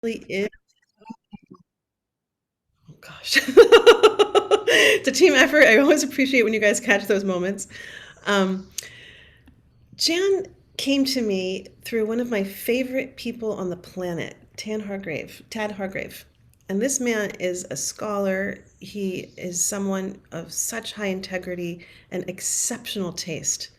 Really is. Oh gosh. It's a team effort. I always appreciate when you guys catch those moments. Um, Jan came to me through one of my favorite people on the planet, Tad Hargrave. And this man is a scholar. He is someone of such high integrity and exceptional taste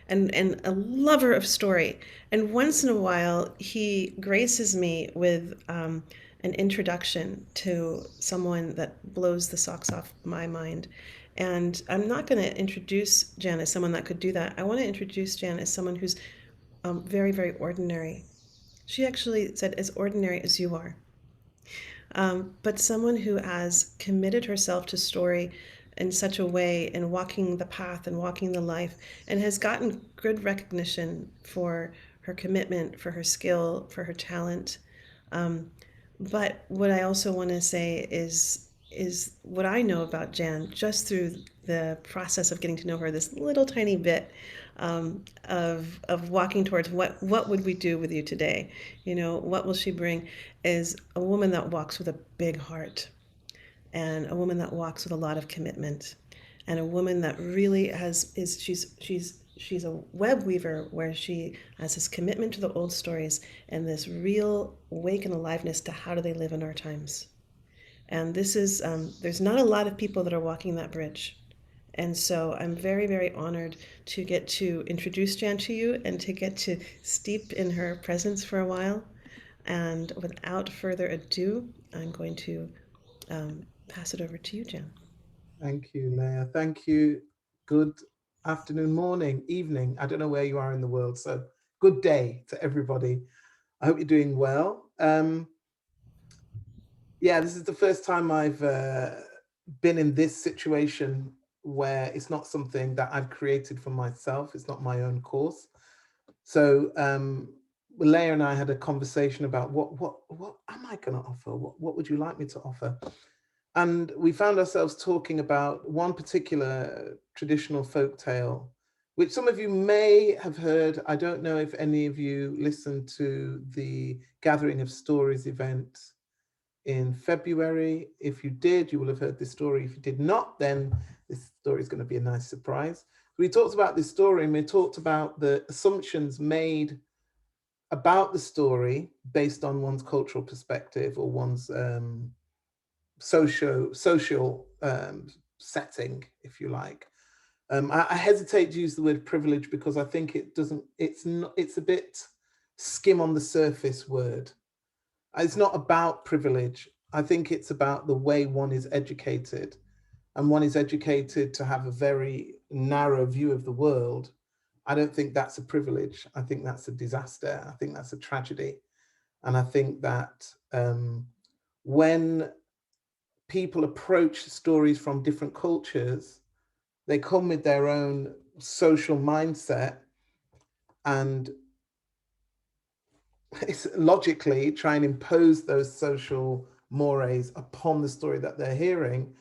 and a lover of story. And once in a while, he graces me with an introduction to someone that blows the socks off my mind. And I'm not going to introduce Jan as someone that could do that. I want to introduce Jan as someone who's very, very ordinary. She actually said, as ordinary as you are, but someone who has committed herself to story in such a way and walking the path and walking the life and has gotten good recognition for her commitment, for her skill, for her talent. But what I also want to say is what I know about Jan just through the process of getting to know her this little tiny bit of walking towards what would we do with you today? You know, what will she bring? Is a woman that walks with a big heart and a woman that walks with a lot of commitment and a woman that really has is she's a web weaver where she has this commitment to the old stories and this real wake and aliveness to how do they live in our times. And this is there's not a lot of people that are walking that bridge. And so I'm very, very honored to get to introduce Jan to you and to get to steep in her presence for a while. And without further ado, I'm going to pass it over to you, Jan. Thank you, Leah. Thank you. Good afternoon, morning, evening. I don't know where you are in the world. So, good day to everybody. I hope you're doing well. Yeah, this is the first time I've been in this situation where it's not something that I've created for myself, it's not my own course. So, Leah and I had a conversation about what am I going to offer? What would you like me to offer? And we found ourselves talking about one particular traditional folk tale, which some of you may have heard. I don't know if any of you listened to the Gathering of Stories event in February. If you did, you will have heard this story. If you did not, then this story is going to be a nice surprise. We talked about this story and we talked about the assumptions made about the story based on one's cultural perspective or one's social setting, if you like. I hesitate to use the word privilege because I think it doesn't. It's not. It's a bit skim on the surface word. It's not about privilege. I think it's about the way one is educated, and one is educated to have a very narrow view of the world. I don't think that's a privilege. I think that's a disaster. I think that's a tragedy, and I think that when people approach stories from different cultures, they come with their own social mindset and it's logically try and impose those social mores upon the story that they're hearing,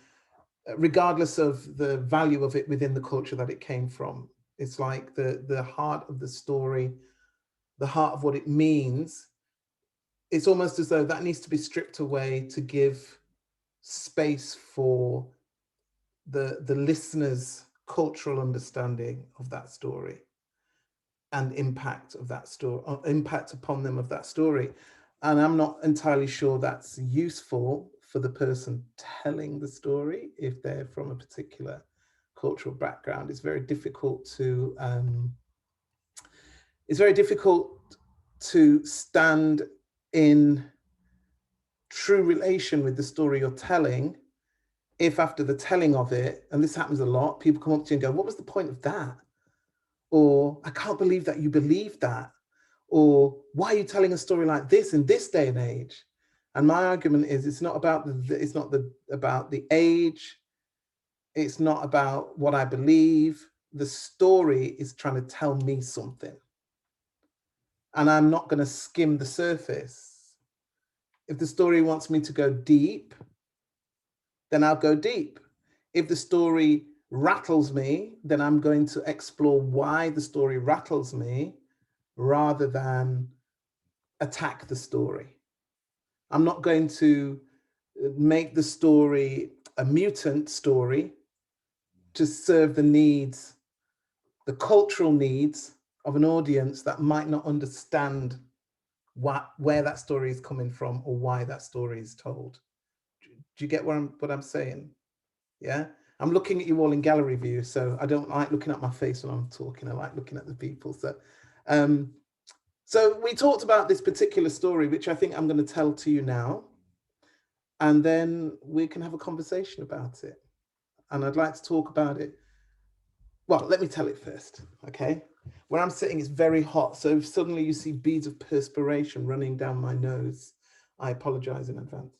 regardless of the value of it within the culture that it came from. It's like the heart of the story, the heart of what it means. It's almost as though that needs to be stripped away to give space for the listener's cultural understanding of that story and impact of that story, impact upon them of that story. And I'm not entirely sure that's useful for the person telling the story if they're from a particular cultural background. It's very difficult to stand in true relation with the story you're telling if after the telling of it, and this happens a lot, people come up to you and go, what was the point of that? Or I can't believe that you believe that. Or why are you telling a story like this in this day and age? And my argument is it's not about about the age, it's not about what I believe. The story is trying to tell me something. And I'm not going to skim the surface. If the story wants me to go deep, then I'll go deep. If the story rattles me, then I'm going to explore why the story rattles me rather than attack the story. I'm not going to make the story a mutant story to serve the needs, the cultural needs of an audience that might not understand where that story is coming from or why that story is told. Do you get what I'm saying? Yeah. I'm looking at you all in gallery view, so I don't like looking at my face when I'm talking. I like looking at the people. So we talked about this particular story, which I think I'm going to tell to you now, and then we can have a conversation about it. And I'd like to talk about it. Well, let me tell it first, okay? Where I'm sitting is very hot, so if suddenly you see beads of perspiration running down my nose, I apologize in advance.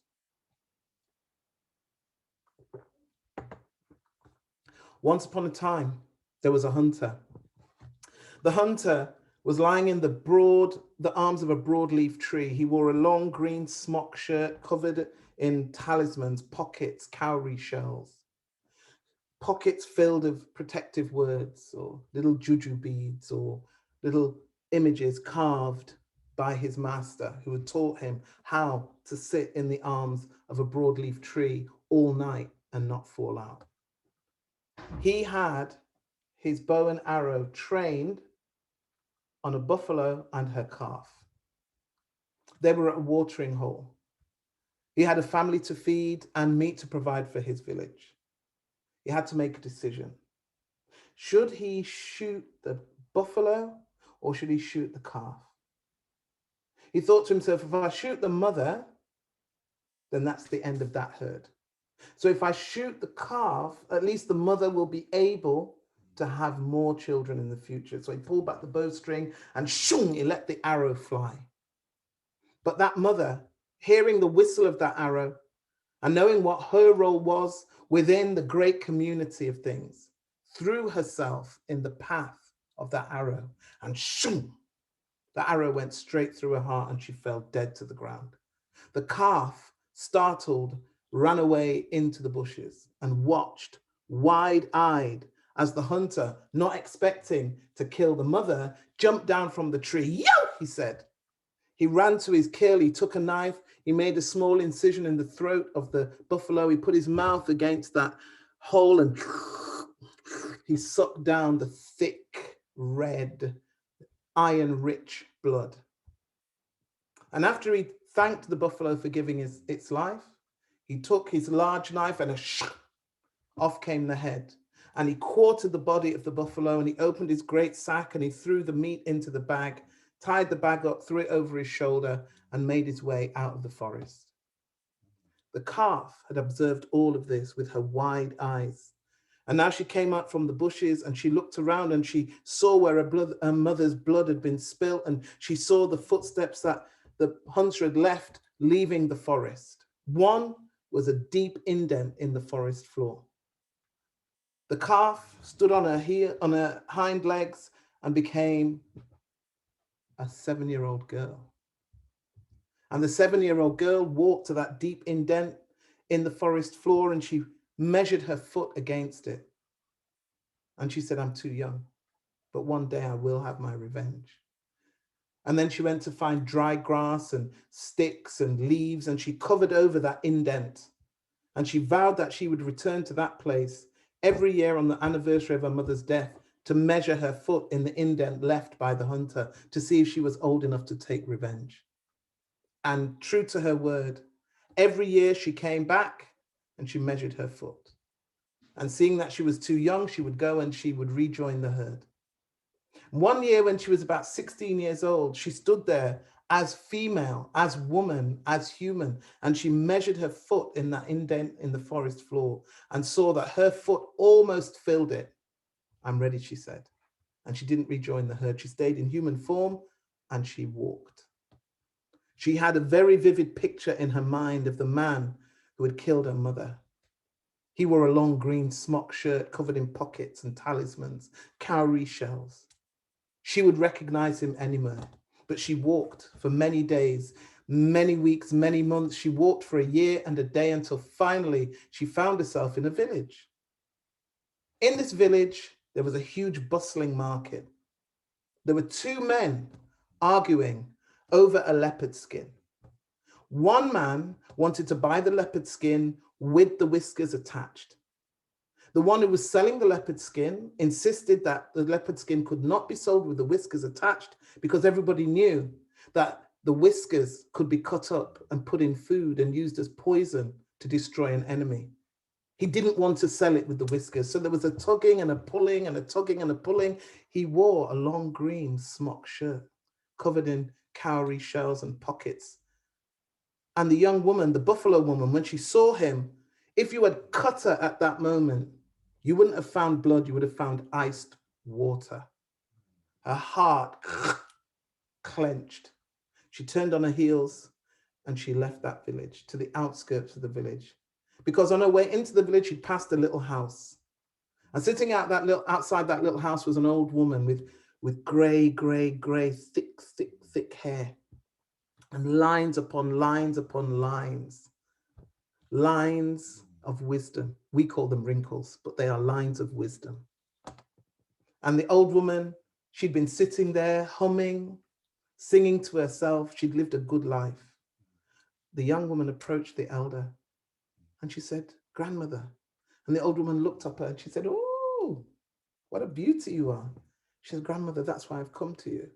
Once upon a time, there was a hunter. The hunter was lying in the arms of a broadleaf tree. He wore a long green smock shirt covered in talismans, pockets, cowrie shells, pockets filled of protective words or little juju beads or little images carved by his master, who had taught him how to sit in the arms of a broadleaf tree all night and not fall out. He had his bow and arrow trained on a buffalo and her calf. They were at a watering hole. He had a family to feed and meat to provide for his village. He had to make a decision. Should he shoot the buffalo or should he shoot the calf? He thought to himself, if I shoot the mother, then that's the end of that herd. So if I shoot the calf, at least the mother will be able to have more children in the future. So he pulled back the bowstring and shoom, he let the arrow fly. But that mother, hearing the whistle of that arrow and knowing what her role was within the great community of things, threw herself in the path of that arrow and shoom, the arrow went straight through her heart and she fell dead to the ground. The calf, startled, ran away into the bushes and watched wide-eyed as the hunter, not expecting to kill the mother, jumped down from the tree. Yo, he said. He ran to his kill. He took a knife. He made a small incision in the throat of the buffalo. He put his mouth against that hole and he sucked down the thick, red, iron-rich blood. And after he thanked the buffalo for giving its life, he took his large knife and off came the head. And he quartered the body of the buffalo and he opened his great sack and he threw the meat into the bag, tied the bag up, threw it over his shoulder and made his way out of the forest. The calf had observed all of this with her wide eyes. And now she came out from the bushes and she looked around and she saw where her mother's blood had been spilt and she saw the footsteps that the hunter had left leaving the forest. One was a deep indent in the forest floor. The calf stood on her hind legs and became a 7-year-old girl. And the 7-year-old girl walked to that deep indent in the forest floor and she measured her foot against it. And she said, I'm too young, but one day I will have my revenge. And then she went to find dry grass and sticks and leaves and she covered over that indent. And she vowed that she would return to that place every year on the anniversary of her mother's death to measure her foot in the indent left by the hunter to see if she was old enough to take revenge. And true to her word, every year she came back and she measured her foot. And seeing that she was too young, she would go and she would rejoin the herd. One year when she was about 16 years old, she stood there as female, as woman, as human, and she measured her foot in that indent in the forest floor and saw that her foot almost filled it. I'm ready, she said. And she didn't rejoin the herd. She stayed in human form and she walked. She had a very vivid picture in her mind of the man who had killed her mother. He wore a long green smock shirt covered in pockets and talismans, cowrie shells. She would recognize him anywhere, but she walked for many days, many weeks, many months. She walked for a year and a day until finally she found herself in a village. In this village, there was a huge bustling market. There were two men arguing over a leopard skin. One man wanted to buy the leopard skin with the whiskers attached. The one who was selling the leopard skin insisted that the leopard skin could not be sold with the whiskers attached because everybody knew that the whiskers could be cut up and put in food and used as poison to destroy an enemy. He didn't want to sell it with the whiskers. So there was a tugging and a pulling and a tugging and a pulling. He wore a long green smock shirt covered in cowrie shells and pockets. And the young woman, the buffalo woman, when she saw him, if you had cut her at that moment, you wouldn't have found blood, you would have found iced water. Her heart clenched. She turned on her heels and she left that village to the outskirts of the village. Because on her way into the village, she passed a little house. And sitting outside that little house was an old woman with gray, thick hair. And lines upon lines upon lines of wisdom. We call them wrinkles, but they are lines of wisdom. And the old woman, she'd been sitting there humming, singing to herself. She'd lived a good life. The young woman approached the elder and she said, "Grandmother." And the old woman looked up at her and she said, "Oh, what a beauty you are." She said, "Grandmother, that's why I've come to you.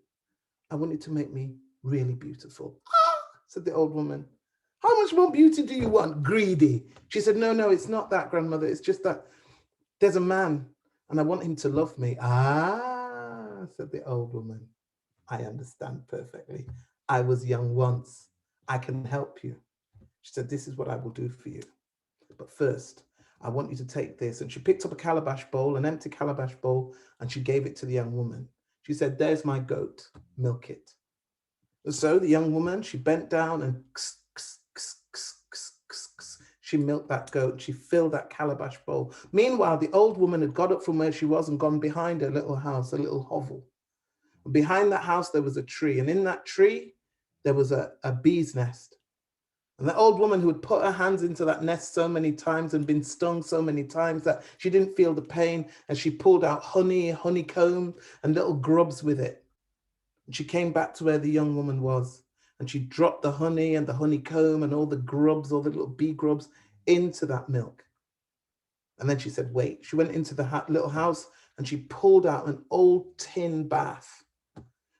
I want you to make me really beautiful." Said the old woman. "How much more beauty do you want, greedy?" She said, No, it's not that, grandmother. It's just that there's a man and I want him to love me." "Ah," said the old woman. "I understand perfectly. I was young once. I can help you." She said, "This is what I will do for you. But first, I want you to take this." And she picked up a calabash bowl, an empty calabash bowl, and she gave it to the young woman. She said, "There's my goat, milk it." And so the young woman, she bent down and she milked that goat. She filled that calabash bowl. Meanwhile, the old woman had got up from where she was and gone behind her little house, a little hovel. And behind that house, there was a tree. And in that tree, there was a bee's nest. And the old woman who had put her hands into that nest so many times and been stung so many times that she didn't feel the pain, and she pulled out honeycomb and little grubs with it. And she came back to where the young woman was, and she dropped the honey and the honeycomb and all the grubs, all the little bee grubs into that milk. And then she said, "Wait." She went into the little house and she pulled out an old tin bath.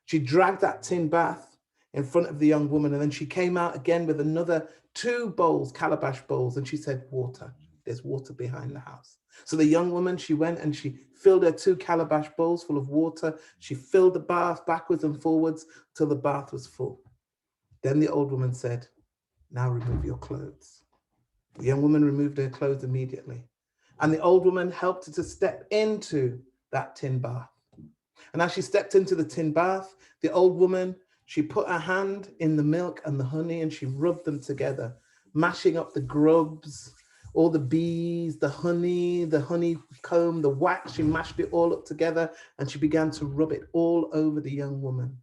She dragged that tin bath in front of the young woman, and then she came out again with another 2 bowls, calabash bowls, and she said, "Water. There's water behind the house." So the young woman, she went and she filled her 2 calabash bowls full of water. She filled the bath backwards and forwards till the bath was full. Then the old woman said, "Now remove your clothes." The young woman removed her clothes immediately. And the old woman helped her to step into that tin bath. And as she stepped into the tin bath, the old woman, she put her hand in the milk and the honey and she rubbed them together, mashing up the grubs, all the bees, the honeycomb, the wax. She mashed it all up together and she began to rub it all over the young woman.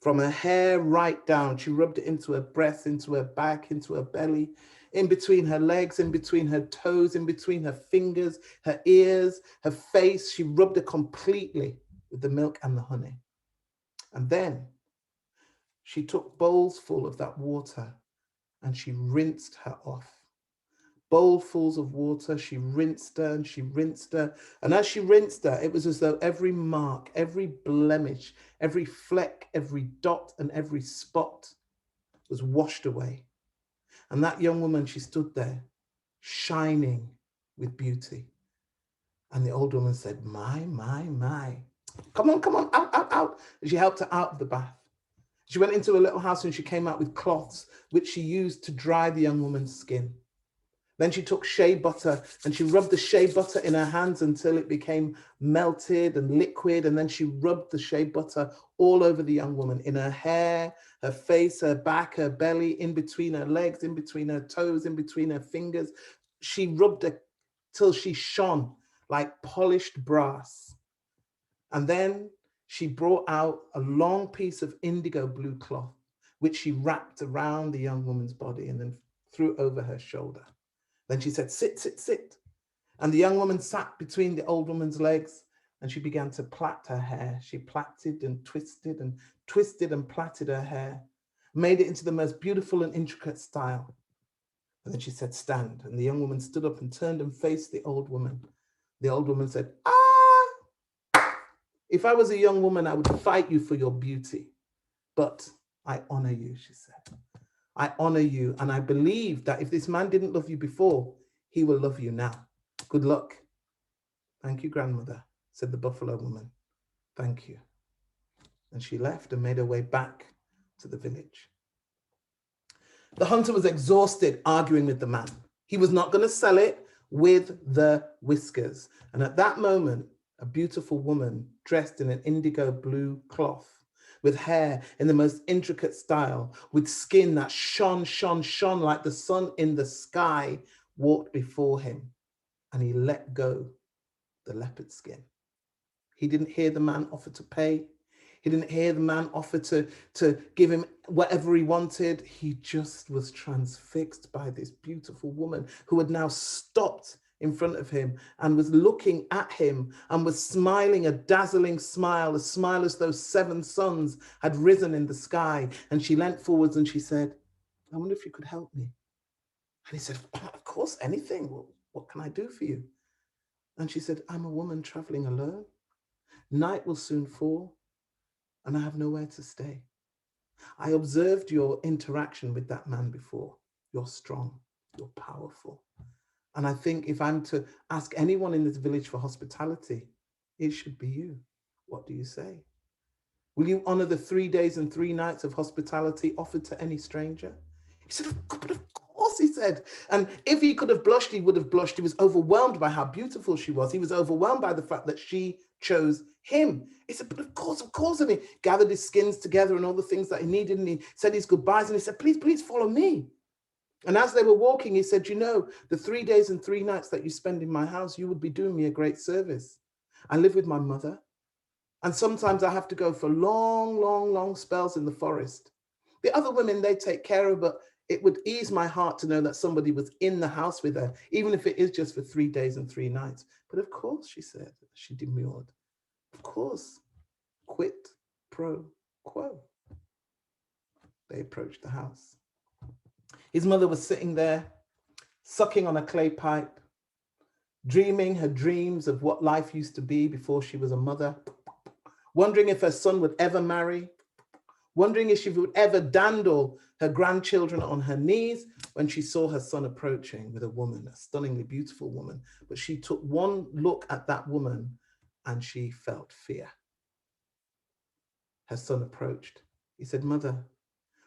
From her hair right down, she rubbed it into her breast, into her back, into her belly, in between her legs, in between her toes, in between her fingers, her ears, her face. She rubbed it completely with the milk and the honey. And then she took bowls full of that water and she rinsed her off. Bowlfuls of water, she rinsed her and she rinsed her. And as she rinsed her, it was as though every mark, every blemish, every fleck, every dot and every spot was washed away. And that young woman, she stood there shining with beauty. And the old woman said, my. Come on, out. And she helped her out of the bath. She went into a little house and she came out with cloths, which she used to dry the young woman's skin. Then she took shea butter and she rubbed the shea butter in her hands until it became melted and liquid. And then she rubbed the shea butter all over the young woman, in her hair, her face, her back, her belly, in between her legs, in between her toes, in between her fingers. She rubbed her till she shone like polished brass. And then she brought out a long piece of indigo blue cloth, which she wrapped around the young woman's body and then threw over her shoulder. Then she said, sit. And the young woman sat between the old woman's legs and she began to plait her hair. She plaited and twisted and plaited her hair. made it into the most beautiful and intricate style. And then she said, stand. And the young woman stood up and turned and faced the old woman. The old woman said, if I was a young woman, I would fight you for your beauty. But I honor you, she said. I honor you. And I believe that if this man didn't love you before, he will love you now. Good luck. Thank you, grandmother, said the buffalo woman. Thank you. And she left and made her way back to the village. The hunter was exhausted arguing with the man. He was not going to sell it with the whiskers. And at that moment, a beautiful woman dressed in an indigo blue cloth, with hair in the most intricate style, with skin that shone like the sun in the sky, walked before him, and he let go the leopard skin. He didn't hear the man offer to pay. He didn't hear the man offer to give him whatever he wanted. He just was transfixed by this beautiful woman who had now stopped in front of him and was looking at him and was smiling a dazzling smile, a smile as though 7 suns had risen in the sky. And she leant forwards and she said, I wonder if you could help me. And he said, of course, anything. Well, what can I do for you? And she said, I'm a woman traveling alone. Night will soon fall, and I have nowhere to stay. I observed your interaction with that man before. You're strong, you're powerful. And I think if I'm to ask anyone in this village for hospitality, it should be you. What do you say? Will you honor the 3 days and 3 nights of hospitality offered to any stranger? He said, but of course, he said. And if he could have blushed, he would have blushed. He was overwhelmed by how beautiful she was. He was overwhelmed by the fact that she chose him. He said, but of course. And he gathered his skins together and all the things that he needed. And he said his goodbyes. And he said, please follow me. And as they were walking, he said, you know, the 3 days and 3 nights that you spend in my house, you would be doing me a great service. I live with my mother. And sometimes I have to go for long spells in the forest. The other women, they take care of, but it would ease my heart to know that somebody was in the house with her, even if it is just for 3 days and 3 nights. But of course, she said, she demurred. Of course, quid pro quo. They approached the house. His mother was sitting there, sucking on a clay pipe, dreaming her dreams of what life used to be before she was a mother, wondering if her son would ever marry, wondering if she would ever dandle her grandchildren on her knees when she saw her son approaching with a woman, a stunningly beautiful woman. But she took one look at that woman and she felt fear. Her son approached. He said, Mother,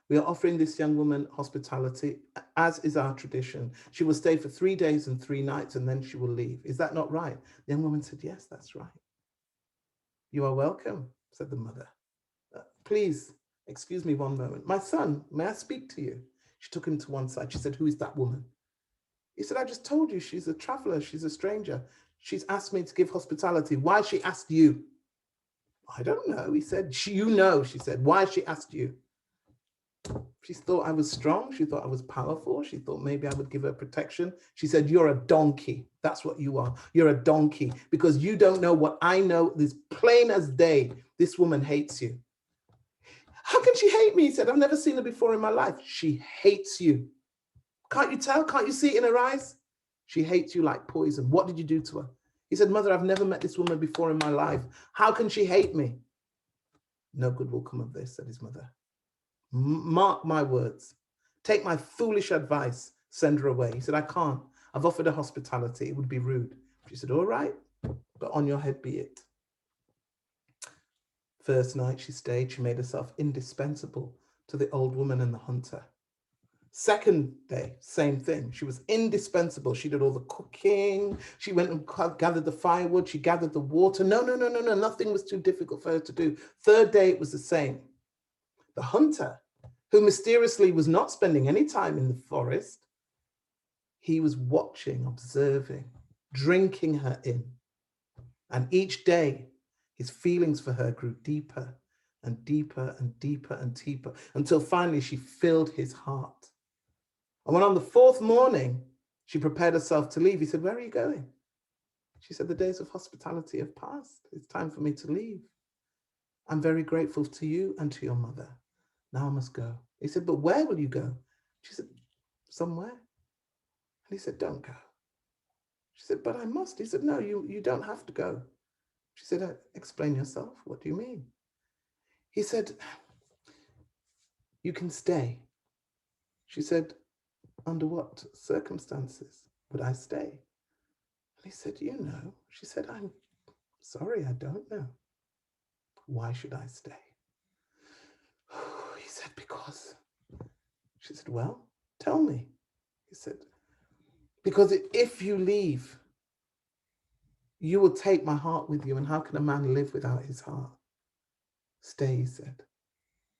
we are offering this young woman hospitality, as is our tradition. She will stay for 3 days and 3 nights and then she will leave. Is that not right? The young woman said, yes, that's right. You are welcome, said the mother. Please, excuse me one moment. My son, may I speak to you? She took him to one side. She said, who is that woman? He said, I just told you, she's a traveler. She's a stranger. She's asked me to give hospitality. Why she asked you? I don't know. He said, you know, she said, why she asked you? She thought I was strong. She thought I was powerful. She thought maybe I would give her protection. She said, you're a donkey. That's what you are. You're a donkey because you don't know what I know. This plain as day, this woman hates you. How can she hate me? He said, I've never seen her before in my life. She hates you. Can't you tell? Can't you see it in her eyes? She hates you like poison. What did you do to her? He said, Mother, I've never met this woman before in my life. How can she hate me? No good will come of this, said his mother. Mark my words. Take my foolish advice. Send her away. He said, I can't. I've offered her hospitality. It would be rude. She said, all right, but on your head be it. First night she stayed, she made herself indispensable to the old woman and the hunter. Second day, same thing. She was indispensable. She did all the cooking. She went and gathered the firewood. She gathered the water. No. Nothing was too difficult for her to do. Third day, it was the same. The hunter, who mysteriously was not spending any time in the forest, he was watching, observing, drinking her in. And each day, his feelings for her grew deeper and deeper and deeper and deeper until finally she filled his heart. And when on the 4th morning, she prepared herself to leave, he said, where are you going? She said, the days of hospitality have passed. It's time for me to leave. I'm very grateful to you and to your mother. Now I must go. He said, but where will you go? She said, somewhere. And he said, don't go. She said, but I must. He said, no, you don't have to go. She said, explain yourself. What do you mean? He said, you can stay. She said, under what circumstances would I stay? And he said, you know. She said, I'm sorry, I don't know. Why should I stay? He said, because. She said, well, tell me. He said, because if you leave, you will take my heart with you. And how can a man live without his heart? Stay, he said.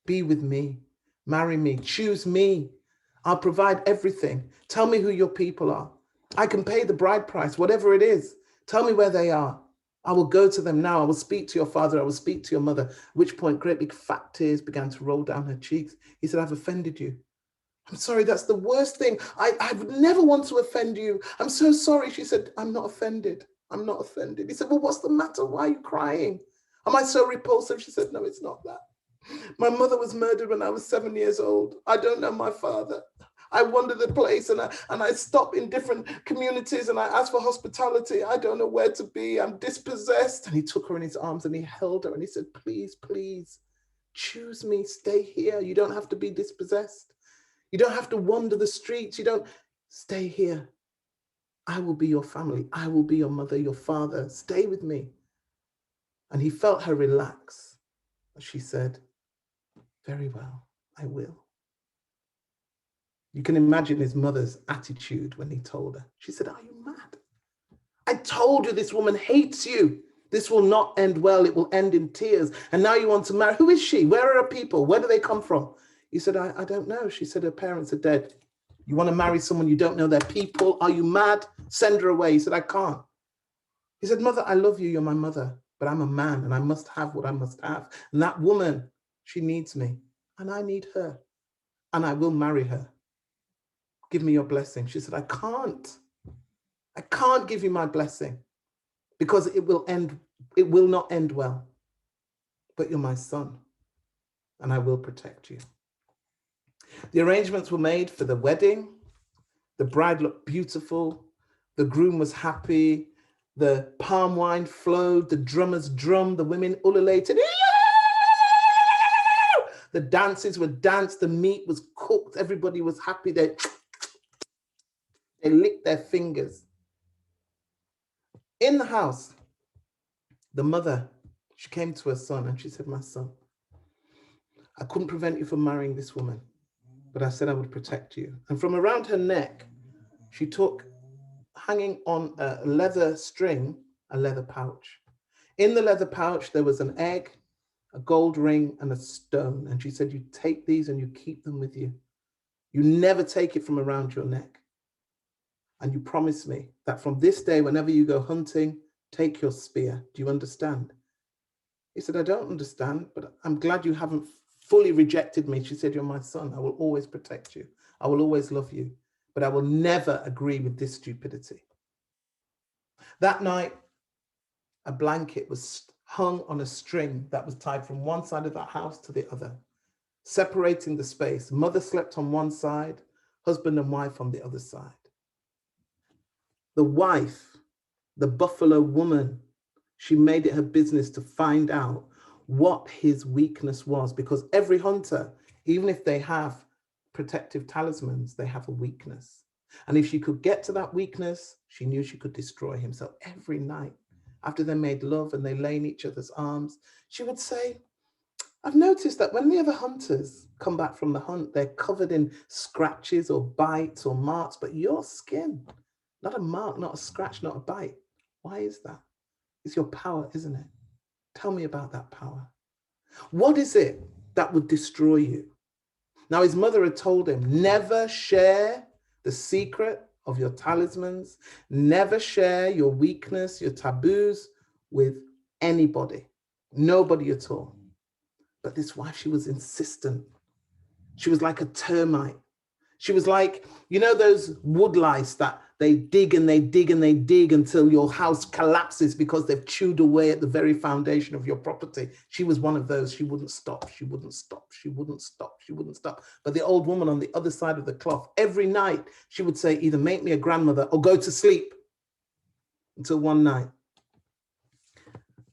Be with me. Marry me. Choose me. I'll provide everything. Tell me who your people are. I can pay the bride price, whatever it is. Tell me where they are. I will go to them now. I will speak to your father. I will speak to your mother. At which point, great big fat tears began to roll down her cheeks. He said, I've offended you. I'm sorry, that's the worst thing. I would never want to offend you. I'm so sorry. She said, I'm not offended. I'm not offended. He said, well, what's the matter? Why are you crying? Am I so repulsive? She said, no, it's not that. My mother was murdered when I was 7 years old. I don't know my father. I wander the place and I stop in different communities and I ask for hospitality. I don't know where to be. I'm dispossessed. And he took her in his arms and he held her and he said, please, please, choose me. Stay here. You don't have to be dispossessed. You don't have to wander the streets. You don't. Stay here. I will be your family. I will be your mother, your father. Stay with me. And he felt her relax. She said, very well, I will. You can imagine his mother's attitude when he told her. She said, are you mad? I told you this woman hates you. This will not end well. It will end in tears. And now you want to marry. Who is she? Where are her people? Where do they come from? He said, I don't know. She said, her parents are dead. You want to marry someone you don't know their people? Are you mad? Send her away. He said, I can't. He said, mother, I love you. You're my mother. But I'm a man and I must have what I must have. And that woman, she needs me. And I need her. And I will marry her. Give me your blessing. She said, I can't. I can't give you my blessing because it will not end well. But you're my son and I will protect you. The arrangements were made for the wedding. The bride looked beautiful. The groom was happy. The palm wine flowed. The drummers drummed. The women ululated. The dances were danced. The meat was cooked. Everybody was happy. They licked their fingers. In the house, the mother, she came to her son and she said, my son, I couldn't prevent you from marrying this woman, but I said I would protect you. And from around her neck, she took, hanging on a leather string, a leather pouch. In the leather pouch, there was an egg, a gold ring, and a stone. And she said, you take these and you keep them with you. You never take it from around your neck. And you promise me that from this day, whenever you go hunting, take your spear. Do you understand? He said, I don't understand, but I'm glad you haven't fully rejected me. She said, you're my son. I will always protect you. I will always love you, but I will never agree with this stupidity. That night, a blanket was hung on a string that was tied from one side of that house to the other, separating the space. Mother slept on one side, husband and wife on the other side. The wife, the buffalo woman, she made it her business to find out what his weakness was, because every hunter, even if they have protective talismans, they have a weakness. And if she could get to that weakness, she knew she could destroy him. So every night, after they made love and they lay in each other's arms, she would say, I've noticed that when the other hunters come back from the hunt, they're covered in scratches or bites or marks, but your skin, not a mark, not a scratch, not a bite. Why is that? It's your power, isn't it? Tell me about that power. What is it that would destroy you? Now, his mother had told him, never share the secret of your talismans, never share your weakness, your taboos with anybody, nobody at all. But this wife, she was insistent. She was like a termite. She was like, you know, those wood lice that they dig and they dig and they dig until your house collapses because they've chewed away at the very foundation of your property. She was one of those. She wouldn't stop. She wouldn't stop. She wouldn't stop. She wouldn't stop. But the old woman on the other side of the cloth, every night, she would say, either make me a grandmother or go to sleep. Until one night,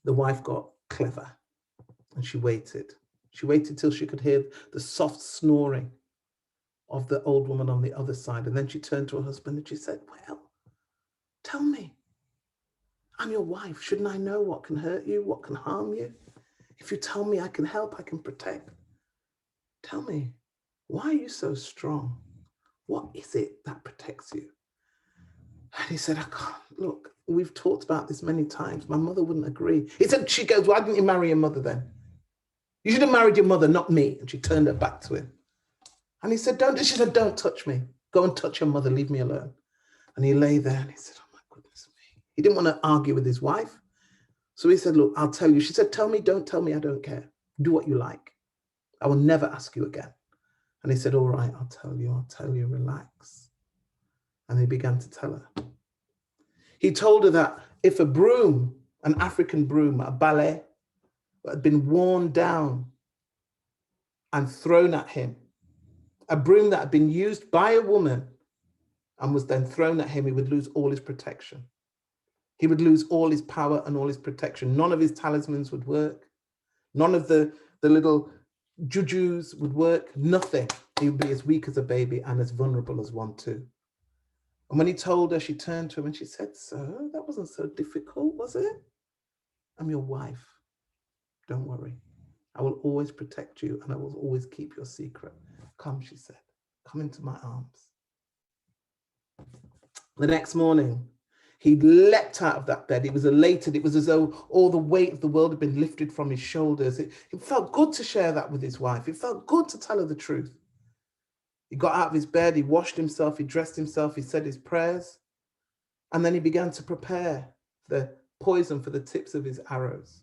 the wife got clever and she waited. She waited till she could hear the soft snoring of the old woman on the other side. And then she turned to her husband and she said, well, tell me, I'm your wife. Shouldn't I know what can hurt you, what can harm you? If you tell me I can help, I can protect. Tell me, why are you so strong? What is it that protects you? And he said, I can't, look, we've talked about this many times. My mother wouldn't agree. He said, she goes, why didn't you marry your mother then? You should have married your mother, not me. And she turned her back to him. And he said, she said, don't touch me. Go and touch your mother, leave me alone. And he lay there and he said, oh my goodness me. He didn't want to argue with his wife. So he said, look, I'll tell you. She said, tell me, don't tell me, I don't care. Do what you like. I will never ask you again. And he said, all right, I'll tell you, relax. And he began to tell her. He told her that if a broom, an African broom, a ballet, had been worn down and thrown at him, a broom that had been used by a woman and was then thrown at him, he would lose all his protection. He would lose all his power and all his protection. None of his talismans would work. None of the little jujus would work. Nothing. He would be as weak as a baby and as vulnerable as one too. And when he told her, she turned to him and she said, so that wasn't so difficult, was it? I'm your wife. Don't worry. I will always protect you and I will always keep your secret. Come, she said, come into my arms. The next morning, he leapt out of that bed. He was elated. It was as though all the weight of the world had been lifted from his shoulders. It felt good to share that with his wife. It felt good to tell her the truth. He got out of his bed, he washed himself, he dressed himself, he said his prayers, and then he began to prepare the poison for the tips of his arrows.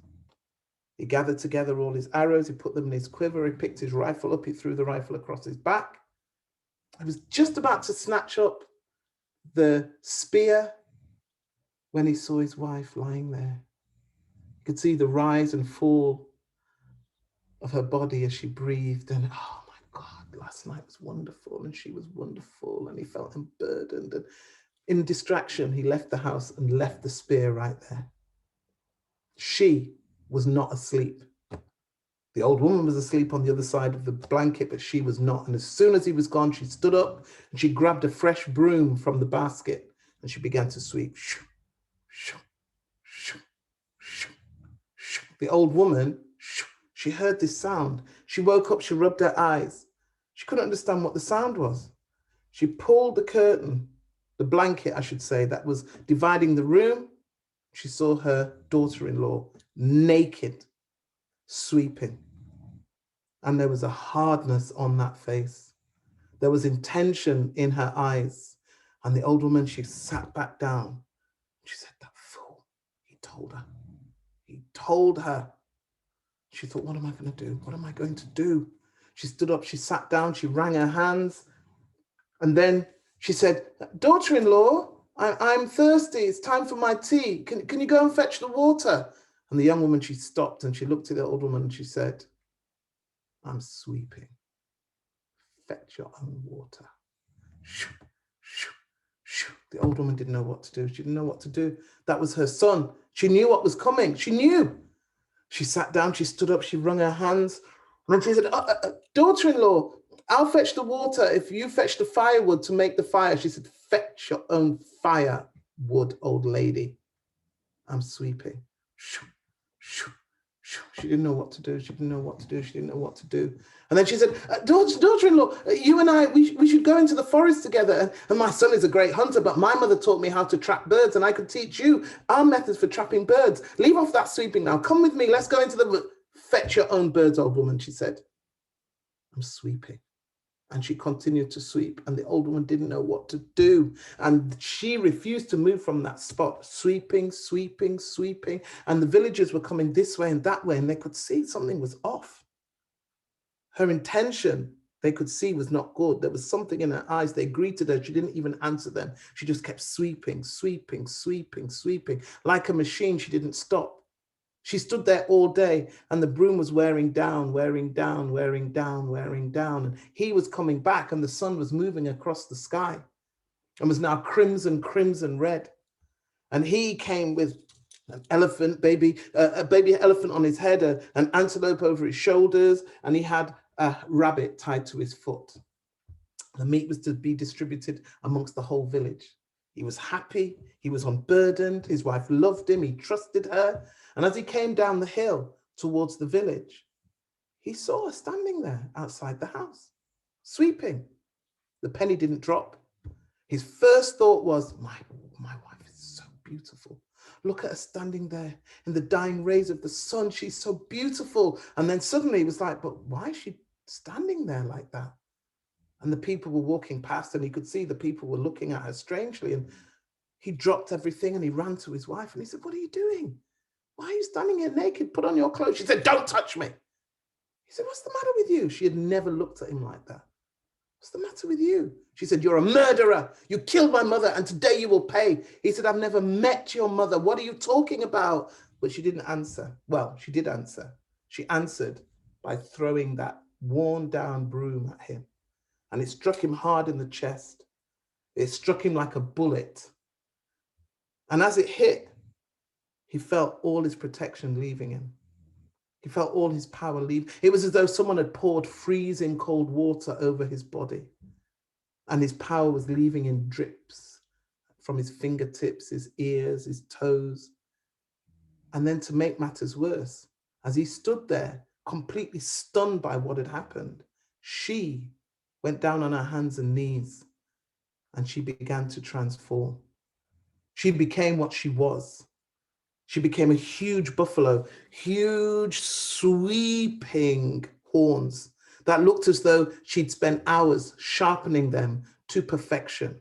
He gathered together all his arrows, he put them in his quiver, he picked his rifle up, he threw the rifle across his back. He was just about to snatch up the spear when he saw his wife lying there. He could see the rise and fall of her body as she breathed, and oh my God, last night was wonderful, and she was wonderful, and he felt unburdened. And in distraction, he left the house and left the spear right there. She was not asleep. The old woman was asleep on the other side of the blanket, but she was not. And as soon as he was gone, she stood up and she grabbed a fresh broom from the basket and she began to sweep. The old woman, she heard this sound. She woke up, she rubbed her eyes. She couldn't understand what the sound was. She pulled the curtain, the blanket, I should say, that was dividing the room. She saw her daughter-in-law naked, sweeping. And there was a hardness on that face. There was intention in her eyes. And the old woman, she sat back down. She said, that fool, he told her. He told her. She thought, what am I going to do? What am I going to do? She stood up, she sat down, she wrung her hands. And then she said, daughter-in-law, I'm thirsty. It's time for my tea. Can you go and fetch the water? And the young woman, she stopped and she looked at the old woman and she said, I'm sweeping. Fetch your own water. The old woman didn't know what to do. She didn't know what to do. That was her son. She knew what was coming. She knew. She sat down, she stood up, she wrung her hands. And then she said, daughter-in-law, I'll fetch the water if you fetch the firewood to make the fire. She said, fetch your own firewood, old lady. I'm sweeping. She didn't know what to do. She didn't know what to do. She didn't know what to do. And then she said, daughter-in-law, you and I, we should go into the forest together. And my son is a great hunter, but my mother taught me how to trap birds, and I could teach you our methods for trapping birds. Leave off that sweeping now. Come with me. Let's go into the... Fetch your own birds, old woman, she said. I'm sweeping. And she continued to sweep, and the old woman didn't know what to do. And she refused to move from that spot, sweeping, sweeping, sweeping. And the villagers were coming this way and that way, and they could see something was off. Her intention they could see was not good. There was something in her eyes. They greeted her. She didn't even answer them. She just kept sweeping, sweeping, sweeping, sweeping. Like a machine, she didn't stop. She stood there all day, and the broom was wearing down, wearing down, wearing down, wearing down. And he was coming back, and the sun was moving across the sky and was now crimson, crimson red. And he came with an elephant, a baby elephant on his head, an antelope over his shoulders, and he had a rabbit tied to his foot. The meat was to be distributed amongst the whole village. He was happy, he was unburdened, his wife loved him, he trusted her. And as he came down the hill towards the village, he saw her standing there outside the house, sweeping. The penny didn't drop. His first thought was, my wife is so beautiful. Look at her standing there in the dying rays of the sun. She's so beautiful. And then suddenly he was like, but why is she standing there like that? And the people were walking past, and he could see the people were looking at her strangely. And he dropped everything and he ran to his wife and he said, what are you doing? Why are you standing here naked? Put on your clothes. She said, don't touch me. He said, what's the matter with you? She had never looked at him like that. What's the matter with you? She said, you're a murderer. You killed my mother and today you will pay. He said, I've never met your mother. What are you talking about? But she didn't answer. Well, she did answer. She answered by throwing that worn down broom at him. And it struck him hard in the chest. It struck him like a bullet. And as it hit, he felt all his protection leaving him. He felt all his power leave. It was as though someone had poured freezing cold water over his body. And his power was leaving in drips from his fingertips, his ears, his toes. And then to make matters worse, as he stood there, completely stunned by what had happened, she went down on her hands and knees and she began to transform. She became what she was. She became a huge buffalo, huge sweeping horns that looked as though she'd spent hours sharpening them to perfection.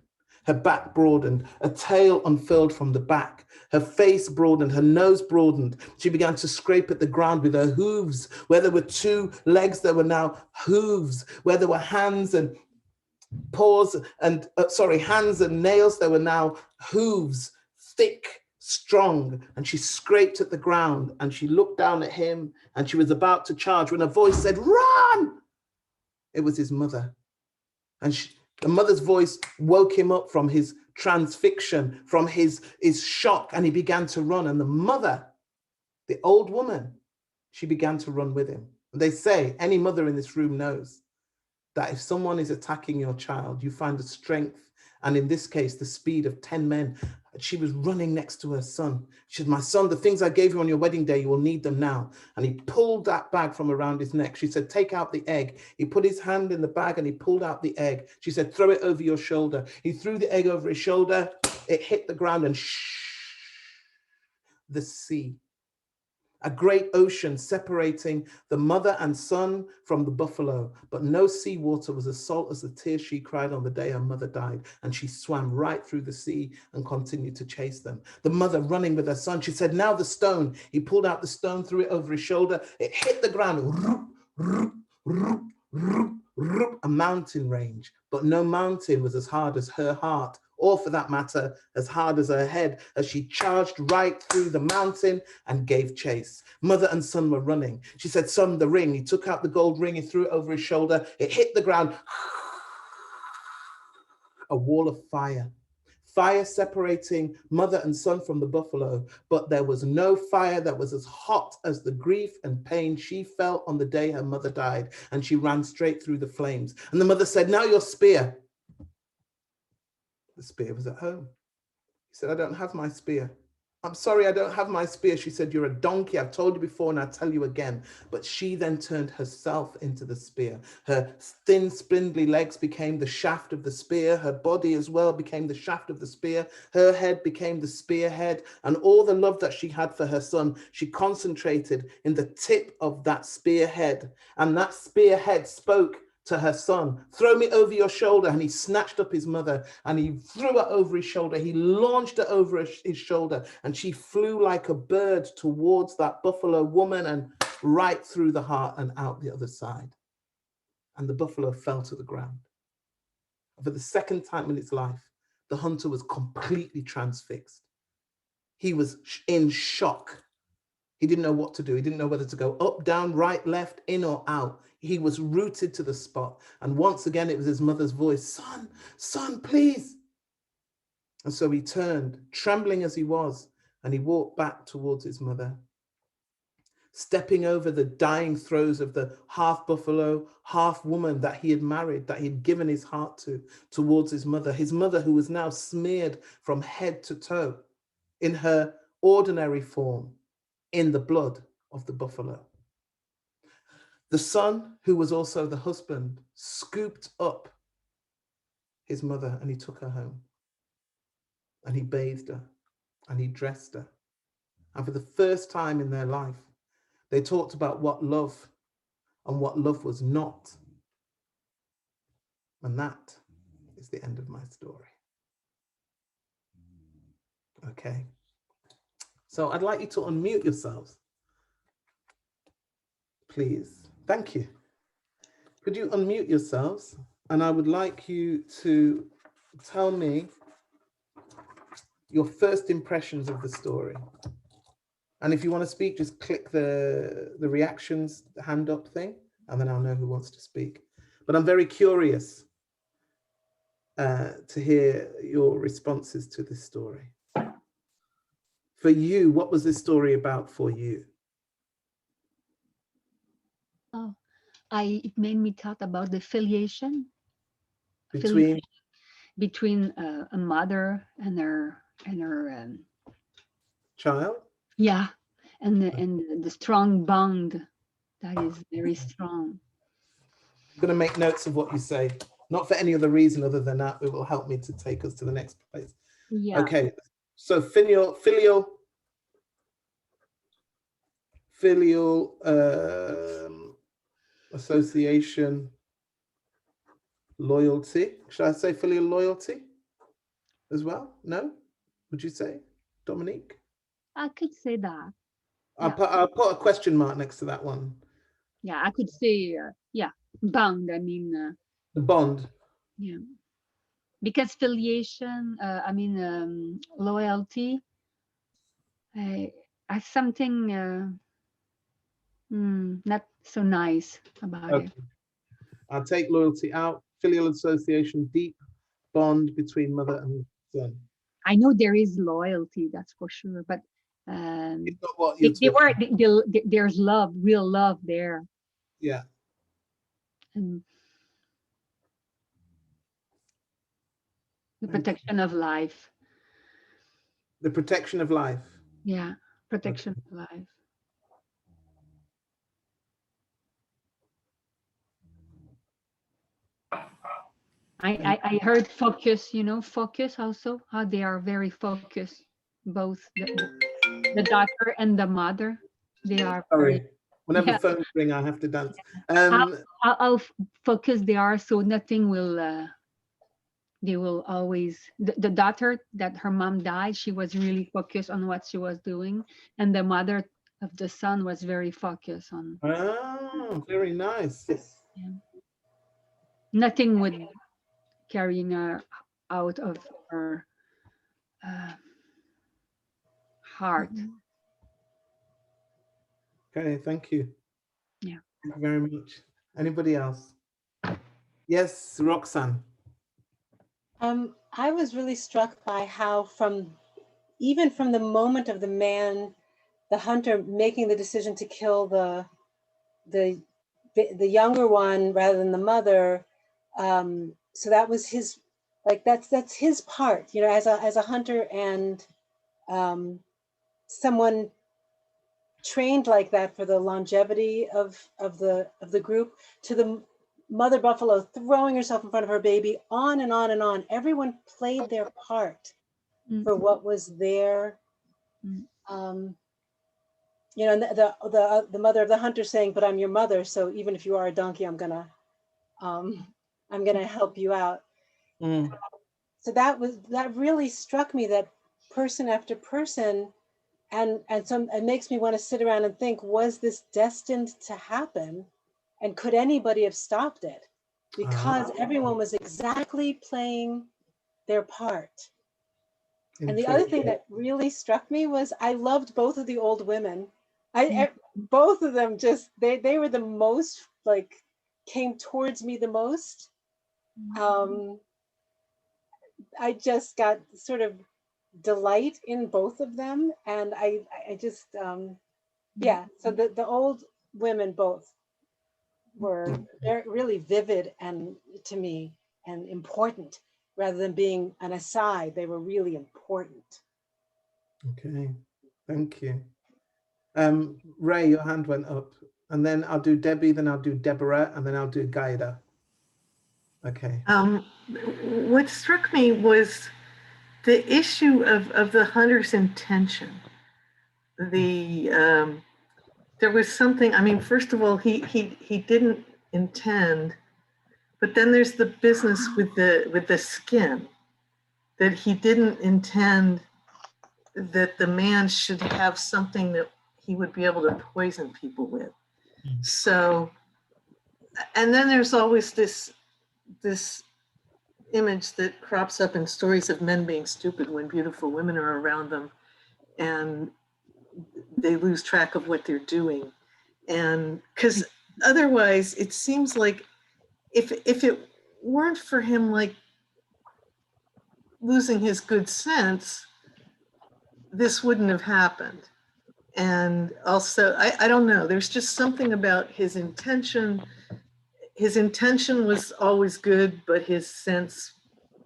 Her back broadened, a tail unfurled from the back. Her face broadened, her nose broadened. She began to scrape at the ground with her hooves. Where there were two legs, there were now hooves. Where there were hands and paws and, hands and nails, there were now hooves, thick, strong. And she scraped at the ground and she looked down at him and she was about to charge when a voice said, run! It was his mother. And the mother's voice woke him up from his transfixion, from his shock, and he began to run. And the mother, the old woman, she began to run with him. And they say, any mother in this room knows that if someone is attacking your child, you find the strength, and in this case, the speed of 10 men. She was running next to her son. She said, my son, the things I gave you on your wedding day, you will need them now. And he pulled that bag from around his neck. She said, take out the egg. He put his hand in the bag and he pulled out the egg. She said, throw it over your shoulder. He threw the egg over his shoulder. It hit the ground and the sea. A great ocean separating the mother and son from the buffalo, but no seawater was as salt as the tears she cried on the day her mother died. And she swam right through the sea and continued to chase them. The mother running with her son, she said, now the stone. He pulled out the stone, threw it over his shoulder. It hit the ground. A mountain range, but no mountain was as hard as her heart, or for that matter, as hard as her head, as she charged right through the mountain and gave chase. Mother and son were running. She said, son, the ring. He took out the gold ring, he threw it over his shoulder. It hit the ground. A wall of fire. Fire separating mother and son from the buffalo, but there was no fire that was as hot as the grief and pain she felt on the day her mother died, and she ran straight through the flames. And the mother said, now your spear. The spear was at home. He said, I don't have my spear. I'm sorry, I don't have my spear. She said, you're a donkey. I've told you before and I'll tell you again. But she then turned herself into the spear. Her thin, spindly legs became the shaft of the spear. Her body as well became the shaft of the spear. Her head became the spearhead. And all the love that she had for her son, she concentrated in the tip of that spearhead. And that spearhead spoke to her son, throw me over your shoulder. And he snatched up his mother and he threw her over his shoulder. He launched her over his shoulder and she flew like a bird towards that buffalo woman and right through the heart and out the other side. and the buffalo fell to the ground. For the second time in its life, the hunter was completely transfixed. He was in shock. He didn't know what to do. He didn't know whether to go up, down, right, left, in or out. He was rooted to the spot. And once again, it was his mother's voice, son, son, please. And so he turned, trembling as he was, and he walked back towards his mother, stepping over the dying throes of the half buffalo, half woman that he had married, that he had given his heart to, towards his mother who was now smeared from head to toe in her ordinary form, in the blood of the buffalo. The son, who was also the husband, scooped up his mother and he took her home. And he bathed her and he dressed her. And for the first time in their life, they talked about what love and what love was not. And that is the end of my story. Okay. So I'd like you to unmute yourselves, please. Thank you. Could you unmute yourselves? And I would like you to tell me your first impressions of the story. And if you want to speak, just click the reactions, the hand up thing, and then I'll know who wants to speak. But I'm very curious to hear your responses to this story. For you, what was this story about for you? Oh, it made me thought about the affiliation between a mother and her child. Yeah, and the strong bond that is very strong. I'm going to make notes of what you say, not for any other reason other than that it will help me to take us to the next place. Yeah. Okay, so filial association, loyalty. Should I say filial loyalty as well? No? Would you say, Dominique? I could say that. I'll put a question mark next to that one. Yeah, I could say, bond. I mean, the bond. Yeah, because filiation, loyalty, has something not so nice about it. I'll take loyalty out. Filial association, deep bond between mother and son. I know there is loyalty, that's for sure, but it's not what you're there's love, real love there. Yeah. And the protection of life. The protection of life. Yeah, protection of life. I heard focus, focus also, how they are very focused, both the daughter and the mother. They are sorry. Whenever phones ring, I have to dance. How focused they are, so nothing will. They will always. The daughter that her mom died, she was really focused on what she was doing, and the mother of the son was very focused on. Oh, very nice. Yeah. Nothing would carrying her out of her heart. Okay, thank you. Yeah. Thank you very much. Anybody else? Yes, Roxanne. I was really struck by how even from the moment of the hunter making the decision to kill the younger one rather than the mother, so that was his, that's his part, as a hunter and someone trained like that for the longevity of the group, to the mother buffalo throwing herself in front of her baby, on and on and on. Everyone played their part for what was there. And the mother of the hunter saying, "But I'm your mother, so even if you are a donkey, I'm gonna help you out." So that really struck me, that person after person, and so it makes me want to sit around and think, was this destined to happen, and could anybody have stopped it? because everyone was exactly playing their part. And the other thing that really struck me was I loved both of the old women. Both of them just, they were the most, like, came towards me the most. I just got sort of delight in both of them. And I just, yeah, so the old women both were very, really vivid and to me and important rather than being an aside. They were really important. Okay, thank you. Ray, your hand went up, and then I'll do Debbie, then I'll do Deborah, and then I'll do Gaida. Okay. What struck me was the issue of the hunter's intention. There was something. I mean, first of all, he didn't intend, but then there's the business with the skin, that he didn't intend that the man should have something that he would be able to poison people with. So, and then there's always this image that crops up in stories of men being stupid when beautiful women are around them and they lose track of what they're doing. And because otherwise it seems like if it weren't for him, like, losing his good sense, this wouldn't have happened. And also, I don't know, there's just something about his intention. His intention was always good, but his sense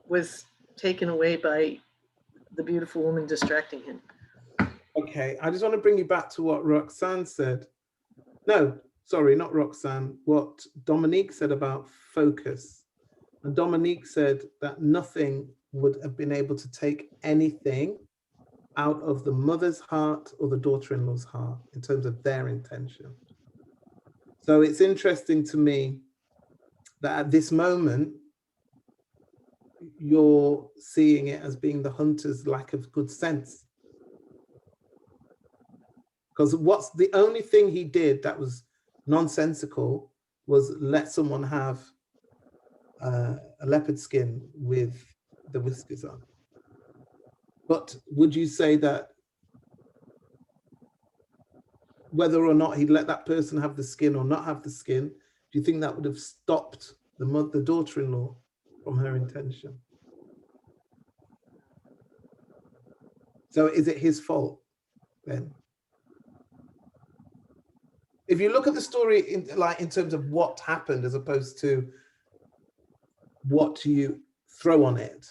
was taken away by the beautiful woman distracting him. Okay, I just want to bring you back to what Roxanne said. No, sorry, not Roxanne. What Dominique said about focus. And Dominique said that nothing would have been able to take anything out of the mother's heart or the daughter-in-law's heart in terms of their intention. So it's interesting to me that at this moment, you're seeing it as being the hunter's lack of good sense. Because what's the only thing he did that was nonsensical was let someone have a leopard skin with the whiskers on. But would you say that whether or not he'd let that person have the skin or not have the skin, do you think that would have stopped the daughter-in-law from her intention? So is it his fault then? If you look at the story in terms of what happened as opposed to what you throw on it,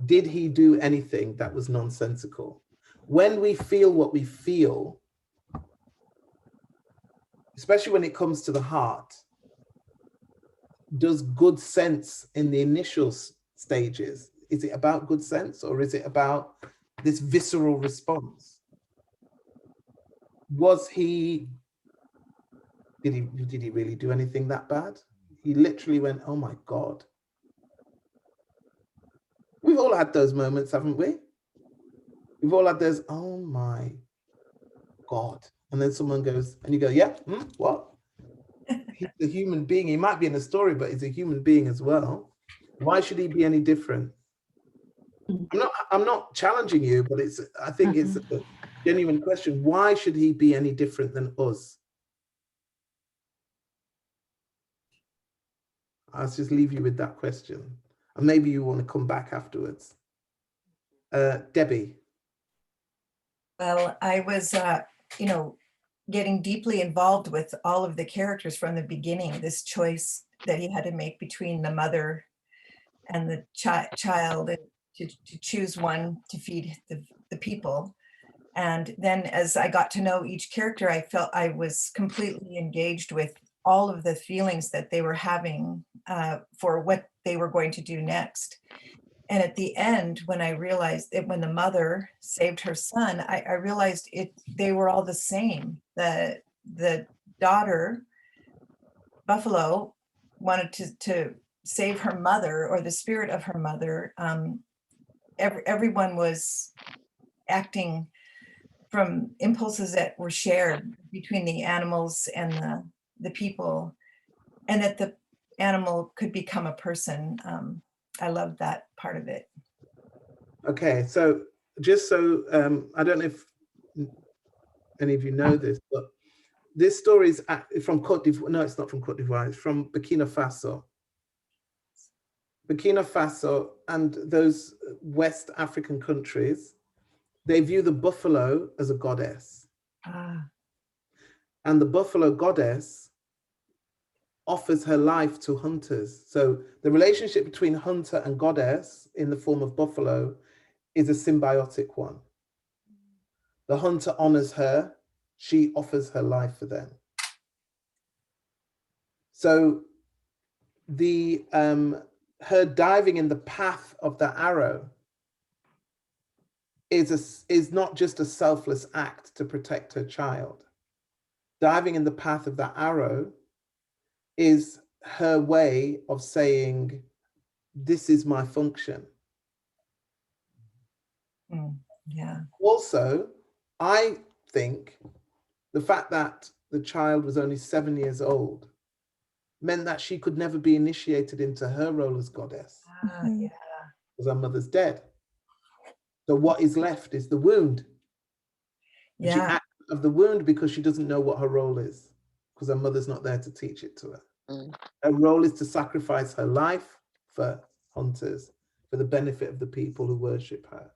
did he do anything that was nonsensical? When we feel what we feel, especially when it comes to the heart, does good sense in the initial stages, is it about good sense or is it about this visceral response? Did he really do anything that bad? He literally went, oh my God. We've all had those moments, haven't we? We've all had those, oh my God. And then someone goes, and you go, yeah, what? He's a human being. He might be in a story, but he's a human being as well. Why should he be any different? I'm not challenging you, but I think it's a genuine question. Why should he be any different than us? I'll just leave you with that question. And maybe you want to come back afterwards. Debbie. Well, I was, getting deeply involved with all of the characters from the beginning, this choice that he had to make between the mother and the child to choose one to feed the people. And then as I got to know each character, I felt I was completely engaged with all of the feelings that they were having for what they were going to do next. And at the end, when I realized that when the mother saved her son, I realized they were all the same. The daughter, Buffalo, wanted to save her mother or the spirit of her mother. Everyone was acting from impulses that were shared between the animals and the people. And that animal could become a person. I love that part of it. Okay, so just so I don't know if any of you know this, but this story is from Cote d'Ivoire. No, it's not from Cote d'Ivoire. It's from Burkina Faso. Burkina Faso and those West African countries, they view the buffalo as a goddess. Ah, And the buffalo goddess offers her life to hunters. So the relationship between hunter and goddess in the form of buffalo is a symbiotic one. The hunter honors her, she offers her life for them. So the her diving in the path of the arrow is not just a selfless act to protect her child. Diving in the path of that arrow is her way of saying, this is my function. yeah. Also, I think the fact that the child was only 7 years old meant that she could never be initiated into her role as goddess Yeah. because her mother's dead. So what is left is the wound. And she Yeah. acts out of the wound because she doesn't know what her role is, because her mother's not there to teach it to her. Her role is to sacrifice her life for hunters, for the benefit of the people who worship her.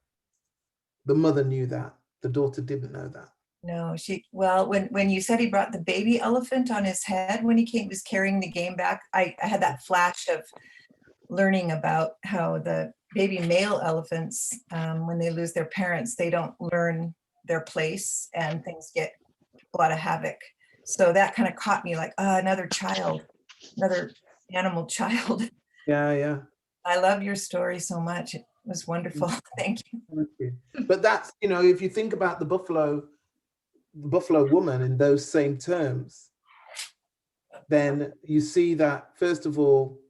The mother knew that. The daughter didn't know that. No, well, when you said he brought the baby elephant on his head when he was carrying the game back, I had that flash of learning about how the baby male elephants, when they lose their parents, they don't learn their place and things get a lot of havoc. So that kind of caught me like, another child, another animal child. Yeah. I love your story so much. It was wonderful. Thank you. Thank you. But that's, if you think about the buffalo woman in those same terms, then you see that, first of all,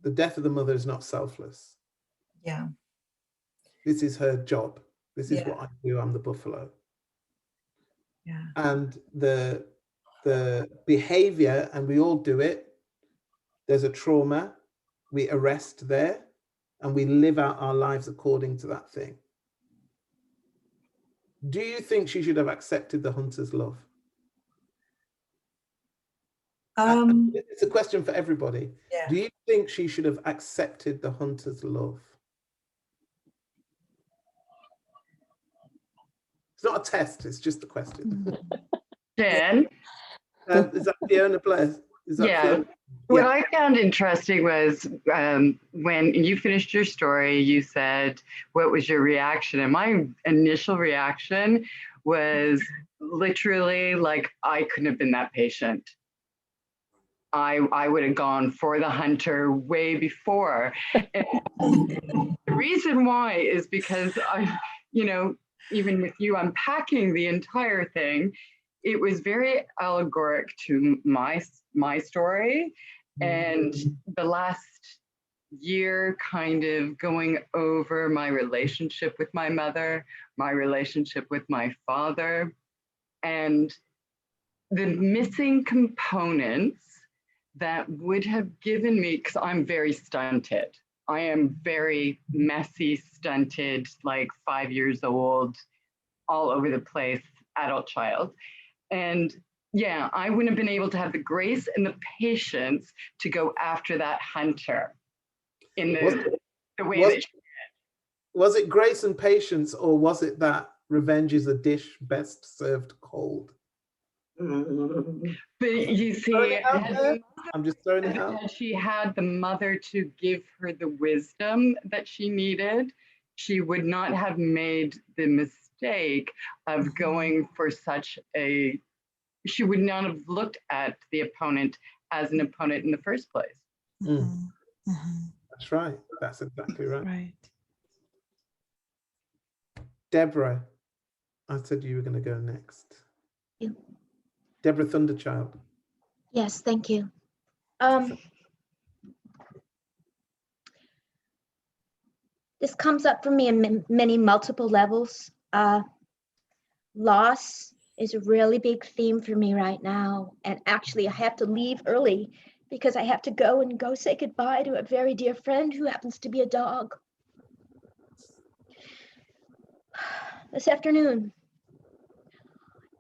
the death of the mother is not selfless. Yeah. This is her job. This is Yeah. what I do. I'm the buffalo. Yeah. And the behavior, and we all do it, there's a trauma, we arrest there, and we live out our lives according to that thing. Do you think she should have accepted the hunter's love? It's a question for everybody. Yeah. Do you think she should have accepted the hunter's love? It's not a test, it's just a question. Jen? Is that Fiona Blair? Is that Yeah. Fiona? What Yeah. I found interesting was when you finished your story, you said, what was your reaction? And my initial reaction was literally like, I couldn't have been that patient. I would have gone for the hunter way before. And the reason why is because even with you unpacking the entire thing, it was very allegoric to my story. And the last year kind of going over my relationship with my mother, my relationship with my father, and the missing components that would have given me, because I'm very stunted. I am very messy, stunted, like 5 years old, all over the place, adult child. And yeah, I wouldn't have been able to have the grace and the patience to go after that hunter in the way that she did. Was it grace and patience, or was it that revenge is a dish best served cold? But you see, I'm just throwing it out. had she had the mother to give her the wisdom that she needed, she would not have made the mistake of going for she would not have looked at the opponent as an opponent in the first place. That's right. That's exactly right. Right. Deborah, I said you were going to go next. Thank you. Deborah Thunderchild. Yes, thank you. This comes up for me in many multiple levels. Loss is a really big theme for me right now. And actually, I have to leave early because I have to go say goodbye to a very dear friend who happens to be a dog. This afternoon,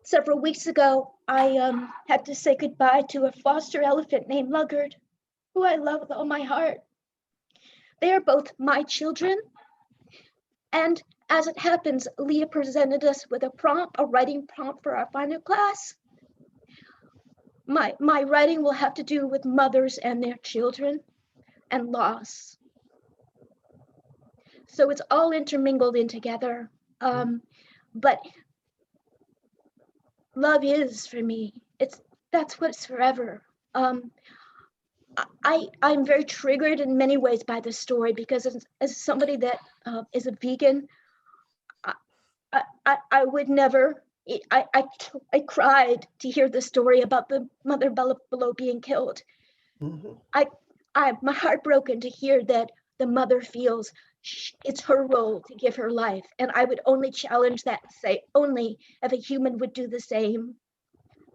several weeks ago, I had to say goodbye to a foster elephant named Luggard, who I love with all my heart. They are both my children, and as it happens, Leah presented us with a writing prompt for our final class. My writing will have to do with mothers and their children and loss. So it's all intermingled in together. But love is for me. That's what's forever. I'm very triggered in many ways by this story because as somebody that is a vegan, I would never. I cried to hear the story about the mother buffalo being killed. My heart broken to hear that the mother feels it's her role to give her life, and I would only challenge that and say only if a human would do the same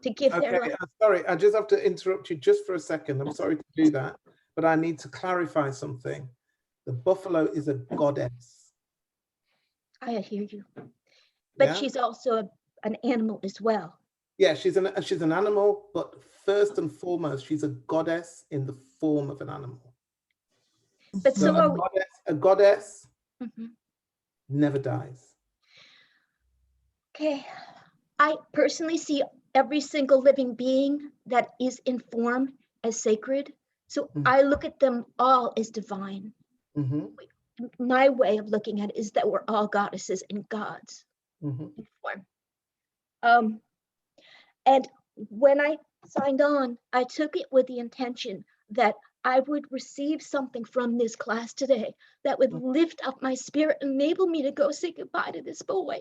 to give their life. Sorry, I just have to interrupt you just for a second. I'm sorry to do that, but I need to clarify something. The buffalo is a goddess. I hear you, but Yeah? she's also an animal as well. Yeah, she's an animal, but first and foremost, she's a goddess in the form of an animal. But so are we. A goddess Mhm. never dies. Okay, I personally see every single living being that is in form as sacred. So I look at them all as divine. My way of looking at it is that we're all goddesses and gods in form. And when I signed on, I took it with the intention that I would receive something from this class today that would lift up my spirit and enable me to go say goodbye to this boy.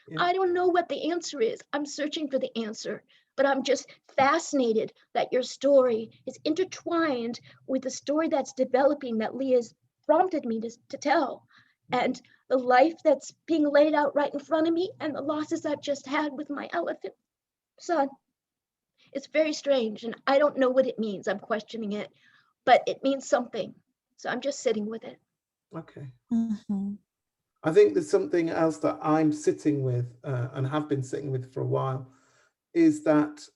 Yeah. I don't know what the answer is. I'm searching for the answer, but I'm just fascinated that your story is intertwined with the story that's developing that Leah's prompted me to tell, and the life that's being laid out right in front of me and the losses I've just had with my elephant son. It's very strange, and I don't know what it means. I'm questioning it, but it means something. So I'm just sitting with it. Okay. I think there's something else that I'm sitting with and have been sitting with for a while, is that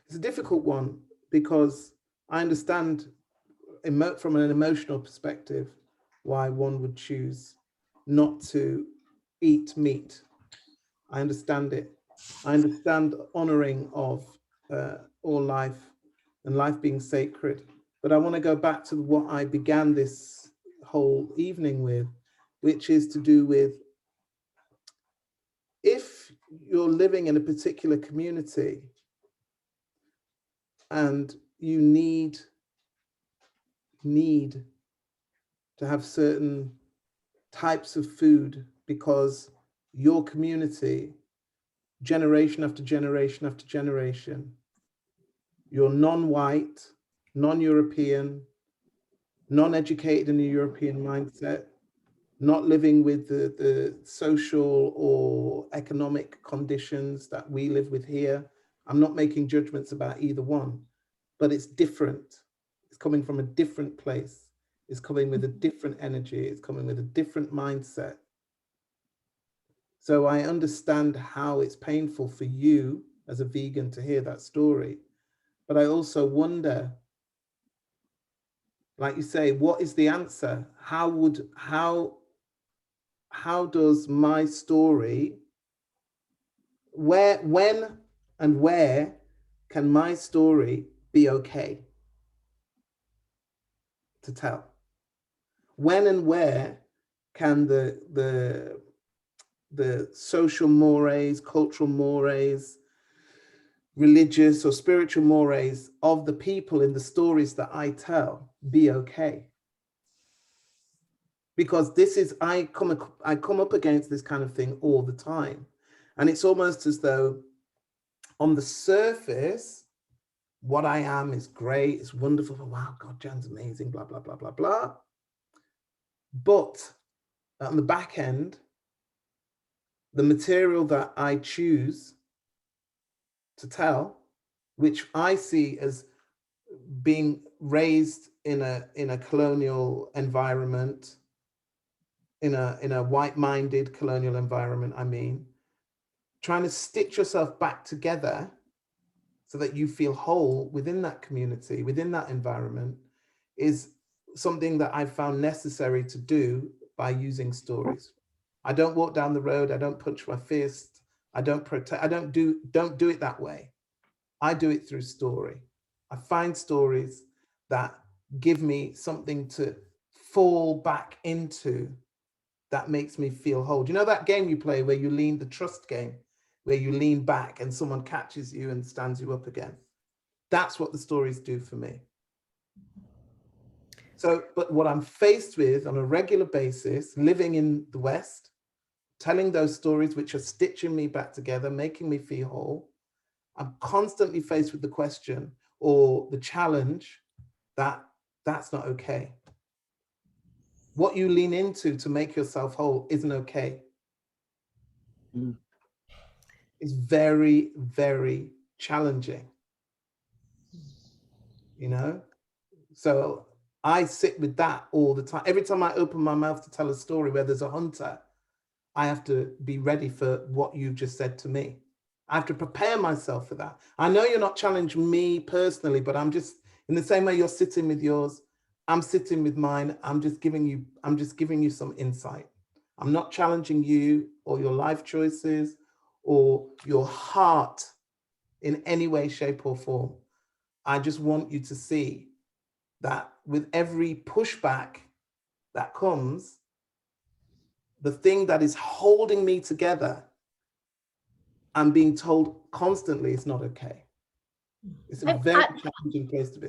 it's a difficult one, because I understand from an emotional perspective why one would choose not to eat meat. I understand it. I understand honoring of all life and life being sacred. But I want to go back to what I began this whole evening with, which is to do with, if you're living in a particular community and you need to have certain types of food because your community, generation after generation after generation, you're non-white, non-European, non-educated in the European mindset, not living with the social or economic conditions that we live with here. I'm not making judgments about either one, but it's different. It's coming from a different place. It's coming with a different energy. It's coming with a different mindset. So I understand how it's painful for you as a vegan to hear that story. But I also wonder, like you say, what is the answer? How does my story, when and where can my story be okay to tell? When and where can the social mores, cultural mores, religious or spiritual mores of the people in the stories that I tell be okay? Because this is, I come up against this kind of thing all the time. And it's almost as though on the surface, what I am is great, it's wonderful, wow, God, Jan's amazing, blah, blah, blah, blah, blah. But on the back end, the material that I choose to tell, which I see as being raised in a colonial environment, in a white-minded colonial environment, I mean, trying to stitch yourself back together so that you feel whole within that community, within that environment, is something that I've found necessary to do by using stories. I don't walk down the road, I don't punch my fist, I don't protect, I don't do it that way. I do it through story. I find stories that give me something to fall back into that makes me feel whole. Do you know that game you play where you lean, the trust game, where you lean back and someone catches you and stands you up again? That's what the stories do for me. So, but what I'm faced with on a regular basis, living in the West, telling those stories which are stitching me back together, making me feel whole, I'm constantly faced with the question or the challenge that that's not okay. What you lean into to make yourself whole isn't okay. It's very, very challenging, you know? So I sit with that all the time. Every time I open my mouth to tell a story where there's a hunter, I have to be ready for what you just said to me. I have to prepare myself for that. I know you're not challenging me personally, but I'm just, in the same way you're sitting with yours, I'm sitting with mine. I'm just giving you some insight. I'm not challenging you or your life choices or your heart in any way, shape, or form. I just want you to see that with every pushback that comes, the thing that is holding me together, I'm being told constantly it's not okay. It's a very challenging place to be.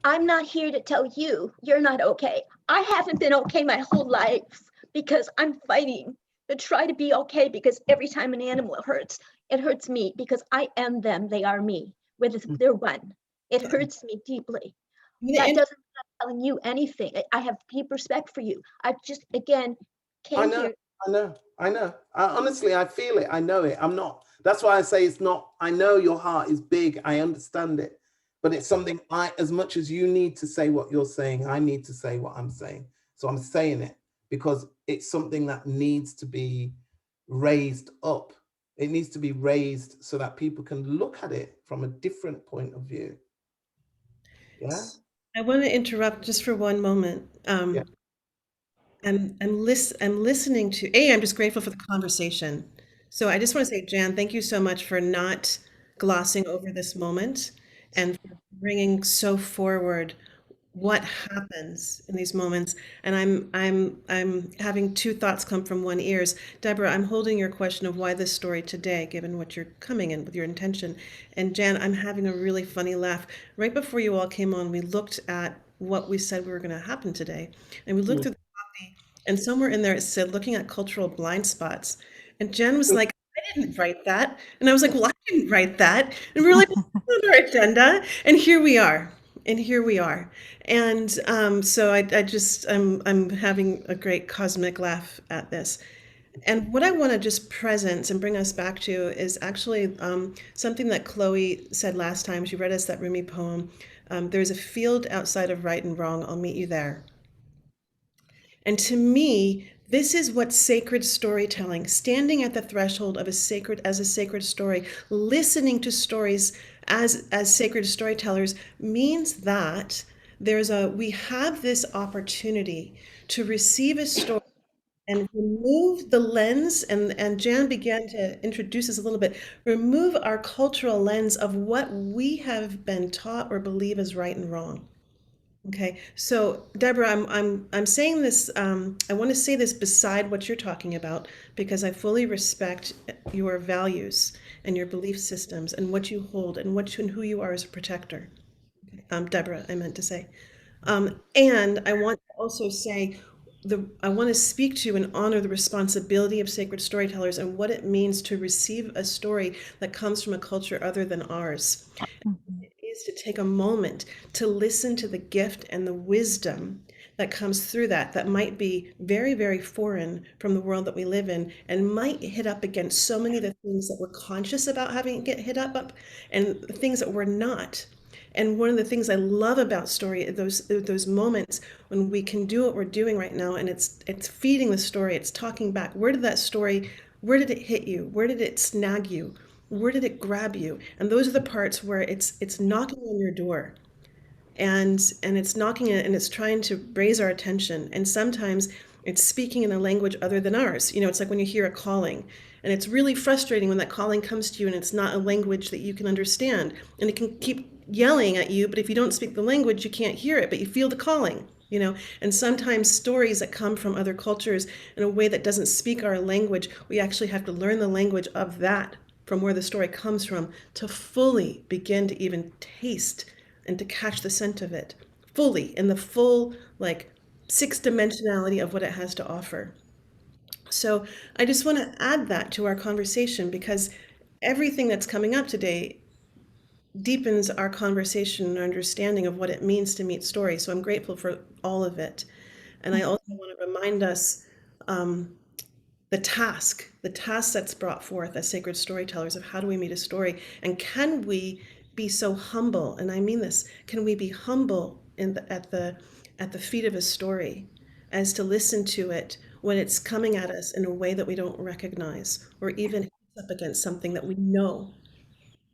I'm not here to tell you you're not okay. I haven't been okay my whole life because I'm fighting to try to be okay, because every time an animal hurts, it hurts me because I am them, they are me, whether they're one. It hurts me deeply. That doesn't mean I'm telling you anything. I have deep respect for you. I just, again, came here. I know. Honestly, I feel it. I know it. I'm not. That's why I say it's not. I know your heart is big. I understand it. But it's something as much as you need to say what you're saying, I need to say what I'm saying. So I'm saying it because it's something that needs to be raised up. It needs to be raised so that people can look at it from a different point of view. Yeah. I want to interrupt just for one moment. Yeah. I'm listening to, I'm just grateful for the conversation. So I just want to say, Jan, thank you so much for not glossing over this moment and for bringing so forward what happens in these moments. And I'm having two thoughts come from one ears. Deborah, I'm holding your question of why this story today, given what you're coming in with your intention. And Jan, I'm having a really funny laugh. Right before you all came on, we looked at what we said we were going to happen today. And we looked through the copy, and somewhere in there it said, looking at cultural blind spots. And Jen was like, I didn't write that. And I was like, well, I didn't write that. And we were like, what's on our agenda? And here we are. And so I'm having a great cosmic laugh at this. And what I want to just presence and bring us back to is actually something that Chloe said last time. She read us that Rumi poem. There's a field outside of right and wrong. I'll meet you there. And to me, this is what sacred storytelling, standing at the threshold of a sacred story, listening to stories as sacred storytellers, means that we have this opportunity to receive a story and remove the lens, and Jan began to introduce this a little bit, remove our cultural lens of what we have been taught or believe is right and wrong. Okay, so Deborah, I'm saying this. I want to say this beside what you're talking about because I fully respect your values and your belief systems and what you hold and who you are as a protector. Deborah, I meant to say, and I want to also say I want to speak to and honor the responsibility of sacred storytellers and what it means to receive a story that comes from a culture other than ours. It is to take a moment to listen to the gift and the wisdom that comes through that might be very, very foreign from the world that we live in, and might hit up against so many of the things that we're conscious about having it get hit up and the things that we're not. And one of the things I love about story, those moments when we can do what we're doing right now, and it's feeding the story, it's talking back. Where did that story, where did it hit you? Where did it snag you? Where did it grab you? And those are the parts where it's knocking on your door, and it's knocking it, and it's trying to raise our attention. And sometimes it's speaking in a language other than ours. It's like when you hear a calling, and it's really frustrating when that calling comes to you and it's not a language that you can understand, and it can keep yelling at you, but if you don't speak the language, you can't hear it, but you feel the calling. And sometimes stories that come from other cultures in a way that doesn't speak our language, we actually have to learn the language of that, from where the story comes from, to fully begin to even taste and to catch the scent of it fully, in the full, like, six dimensionality of what it has to offer. So I just want to add that to our conversation, because everything that's coming up today deepens our conversation and understanding of what it means to meet story. So I'm grateful for all of it. And I also want to remind us the task that's brought forth as sacred storytellers, of how do we meet a story, and can we be so humble, and I mean this, can we be humble at the feet of a story, as to listen to it when it's coming at us in a way that we don't recognize, or even up against something that we know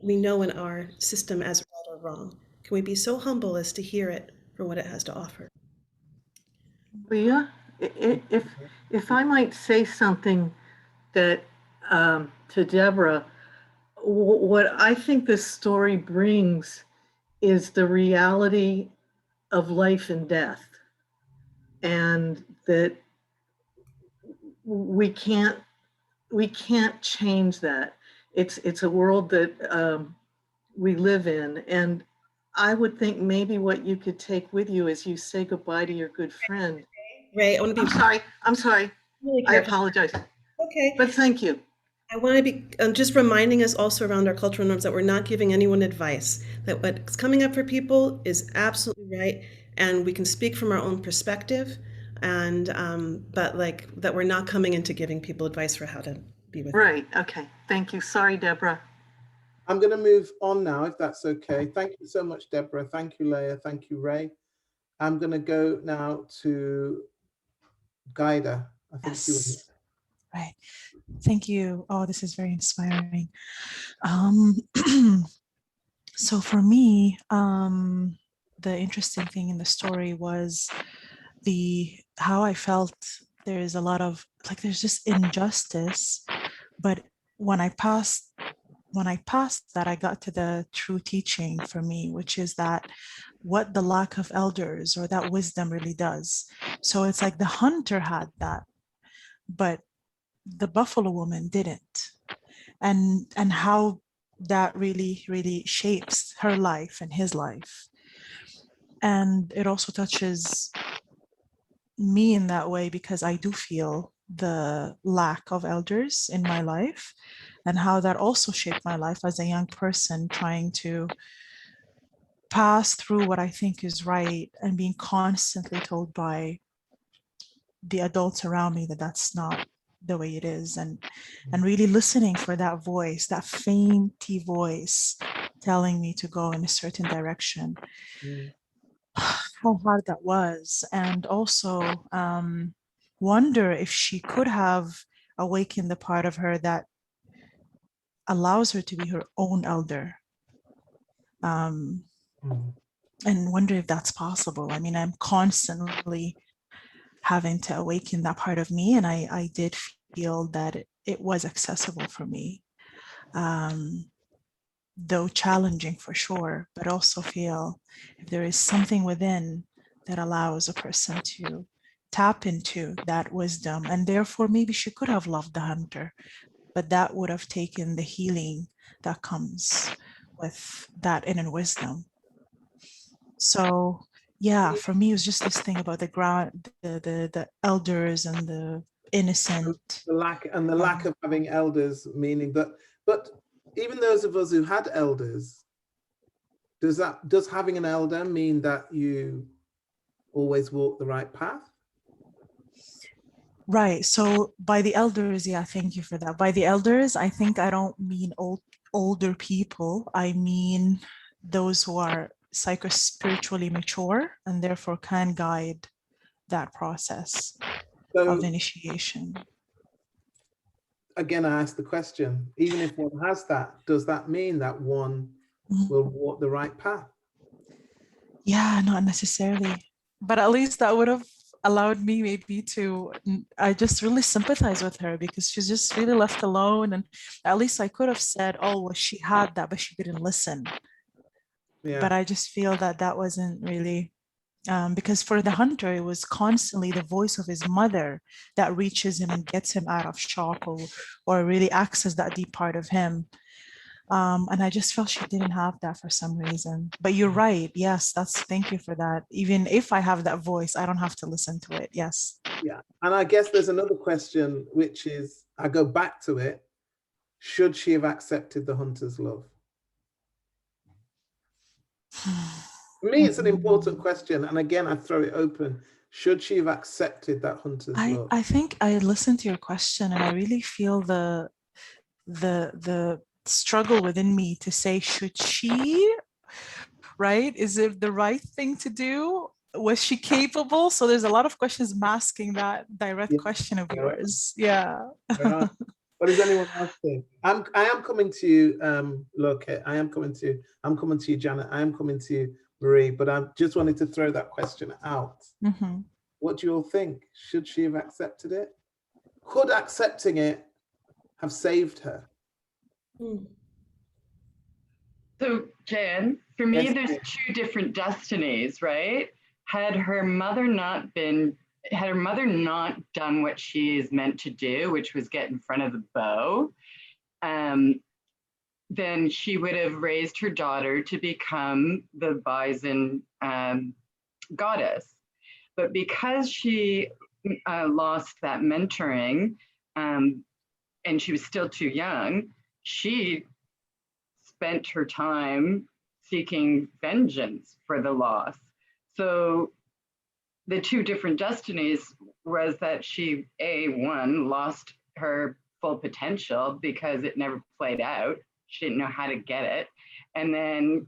in our system as right or wrong. Can we be so humble as to hear it for what it has to offer? Leah, if I might say something that to Deborah, what I think this story brings is the reality of life and death, and that we can't change that. It's a world that we live in, and I would think maybe what you could take with you as you say goodbye to your good friend. Ray, I want to be I'm sorry. really I careful. apologize. Okay. But thank you. I want to be just reminding us also around our cultural norms that we're not giving anyone advice, that what's coming up for people is absolutely right, and we can speak from our own perspective, and but like that we're not coming into giving people advice for how to be with. Right. Okay. Thank you. Sorry, Deborah. I'm going to move on now, if that's okay. Thank you so much, Deborah. Thank you, Leah. Thank you, Ray. I'm going to go now to Gaida. I think you were. Yes. Right. Thank you. Oh, this is very inspiring. So for me, the interesting thing in the story was how I felt there's a lot of, like, there's just injustice, but when I passed that, I got to the true teaching for me, which is that what the lack of elders or that wisdom really does. So it's like the hunter had that, but the buffalo woman didn't, and how that really shapes her life and his life. And it also touches me in that way, because I do feel the lack of elders in my life, and how that also shaped my life as a young person, trying to pass through what I think is right, and being constantly told by the adults around me that that's not the way it is, and really listening for that voice, that fainty voice telling me to go in a certain direction. How hard that was. And also wonder if she could have awakened the part of her that allows her to be her own elder, and wonder if that's possible. I mean, I'm constantly having to awaken that part of me, and I did feel that it was accessible for me, though challenging for sure, but also feel if there is something within that allows a person to tap into that wisdom, and therefore maybe she could have loved the hunter, but that would have taken the healing that comes with that inner wisdom. So yeah, for me, it was just this thing about the ground, the elders and the innocent. The lack of having elders, meaning that, but even those of us who had elders, Does having an elder mean that you always walk the right path? Right. So by the elders, yeah, thank you for that. By the elders, I think I don't mean older people. I mean those who are psycho-spiritually mature and therefore can guide that process of So initiation. again, I ask the question, even if one has that, does that mean that one will walk the right path? Yeah, not necessarily. But at least that would have allowed me maybe to, I just really sympathize with her because she's just really left alone. And at least I could have said, oh, well, she had that, but she didn't listen. Yeah. But I just feel that that wasn't really, because for the hunter, it was constantly the voice of his mother that reaches him and gets him out of shock or really access that deep part of him. And I just felt she didn't have that for some reason. But you're right. Yes, thank you for that. Even if I have that voice, I don't have to listen to it. Yes. Yeah. And I guess there's another question, which is, I go back to it. Should she have accepted the hunter's love? For me, it's an important question. And again, I throw it open. Should she have accepted that hunter's love? I think I listened to your question and I really feel the struggle within me to say, should she, right? Is it the right thing to do? Was she capable? So there's a lot of questions masking that direct question of yours. Yeah. What does anyone else think? I am coming to you, Loke. I'm coming to you, Janet. I am coming to you, Marie. But I just wanted to throw that question out. Mm-hmm. What do you all think? Should she have accepted it? Could accepting it have saved her? So, Jan, for me, Yes, there's two different destinies, right? Had her mother not done what she is meant to do, which was get in front of the bow, then she would have raised her daughter to become the bison goddess. But because she lost that mentoring and she was still too young, she spent her time seeking vengeance for the loss. So the two different destinies was that she, one, lost her full potential because it never played out. She didn't know how to get it. And then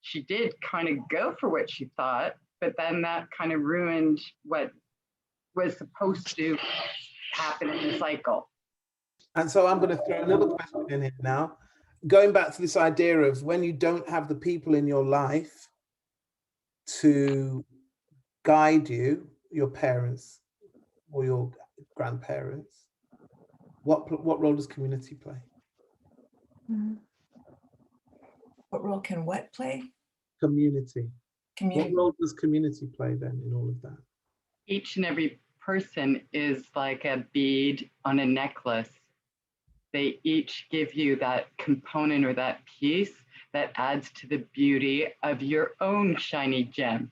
she did kind of go for what she thought, but then that kind of ruined what was supposed to happen in the cycle. And so I'm going to throw another question in here now. Going back to this idea of when you don't have the people in your life to guide you, your parents or your grandparents, what role does community play? What role can what play? Community. Community. What role does community play then in all of that? Each and every person is like a bead on a necklace. They each give you that component or that piece that adds to the beauty of your own shiny gem.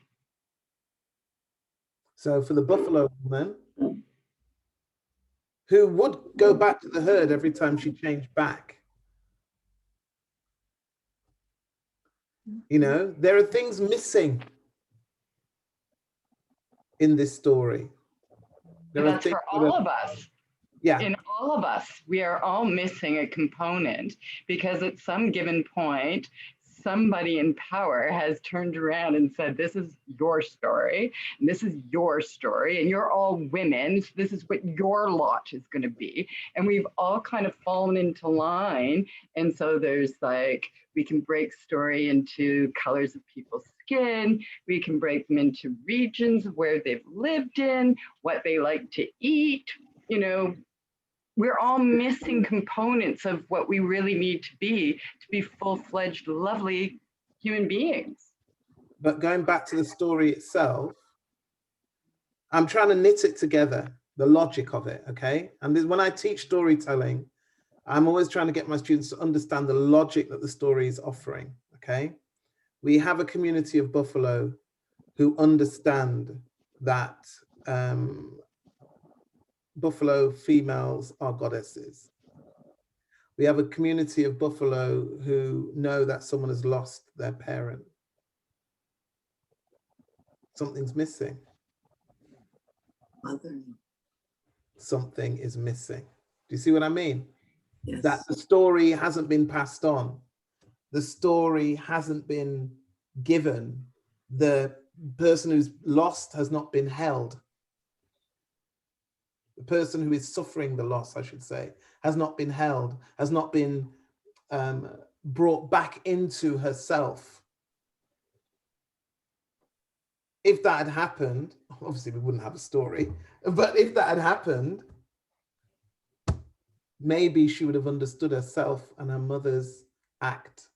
So for the buffalo woman, who would go back to the herd every time she changed back, you know, there are things missing in this story. That's for all of us. Yeah. In all of us, we are all missing a component because at some given point, somebody in power has turned around and said, this is your story, and this is your story, and you're all women, so this is what your lot is going to be. And we've all kind of fallen into line. And so there's like, we can break story into colors of people's skin. We can break them into regions of where they've lived in, what they like to eat. You know, we're all missing components of what we really need to be full-fledged, lovely human beings. But going back to the story itself, I'm trying to knit it together, the logic of it, okay? And when I teach storytelling, I'm always trying to get my students to understand the logic that the story is offering, okay? We have a community of buffalo who understand that buffalo females are goddesses. We have a community of buffalo who know that someone has lost their parent something's missing. Mother. Something is missing. Do you see what I mean? Yes. That the story hasn't been passed on. The story hasn't been given. The person who's lost has not been held. The person who is suffering the loss, I should say, has not been held, has not been brought back into herself. If that had happened, obviously we wouldn't have a story, but if that had happened, maybe she would have understood herself and her mother's act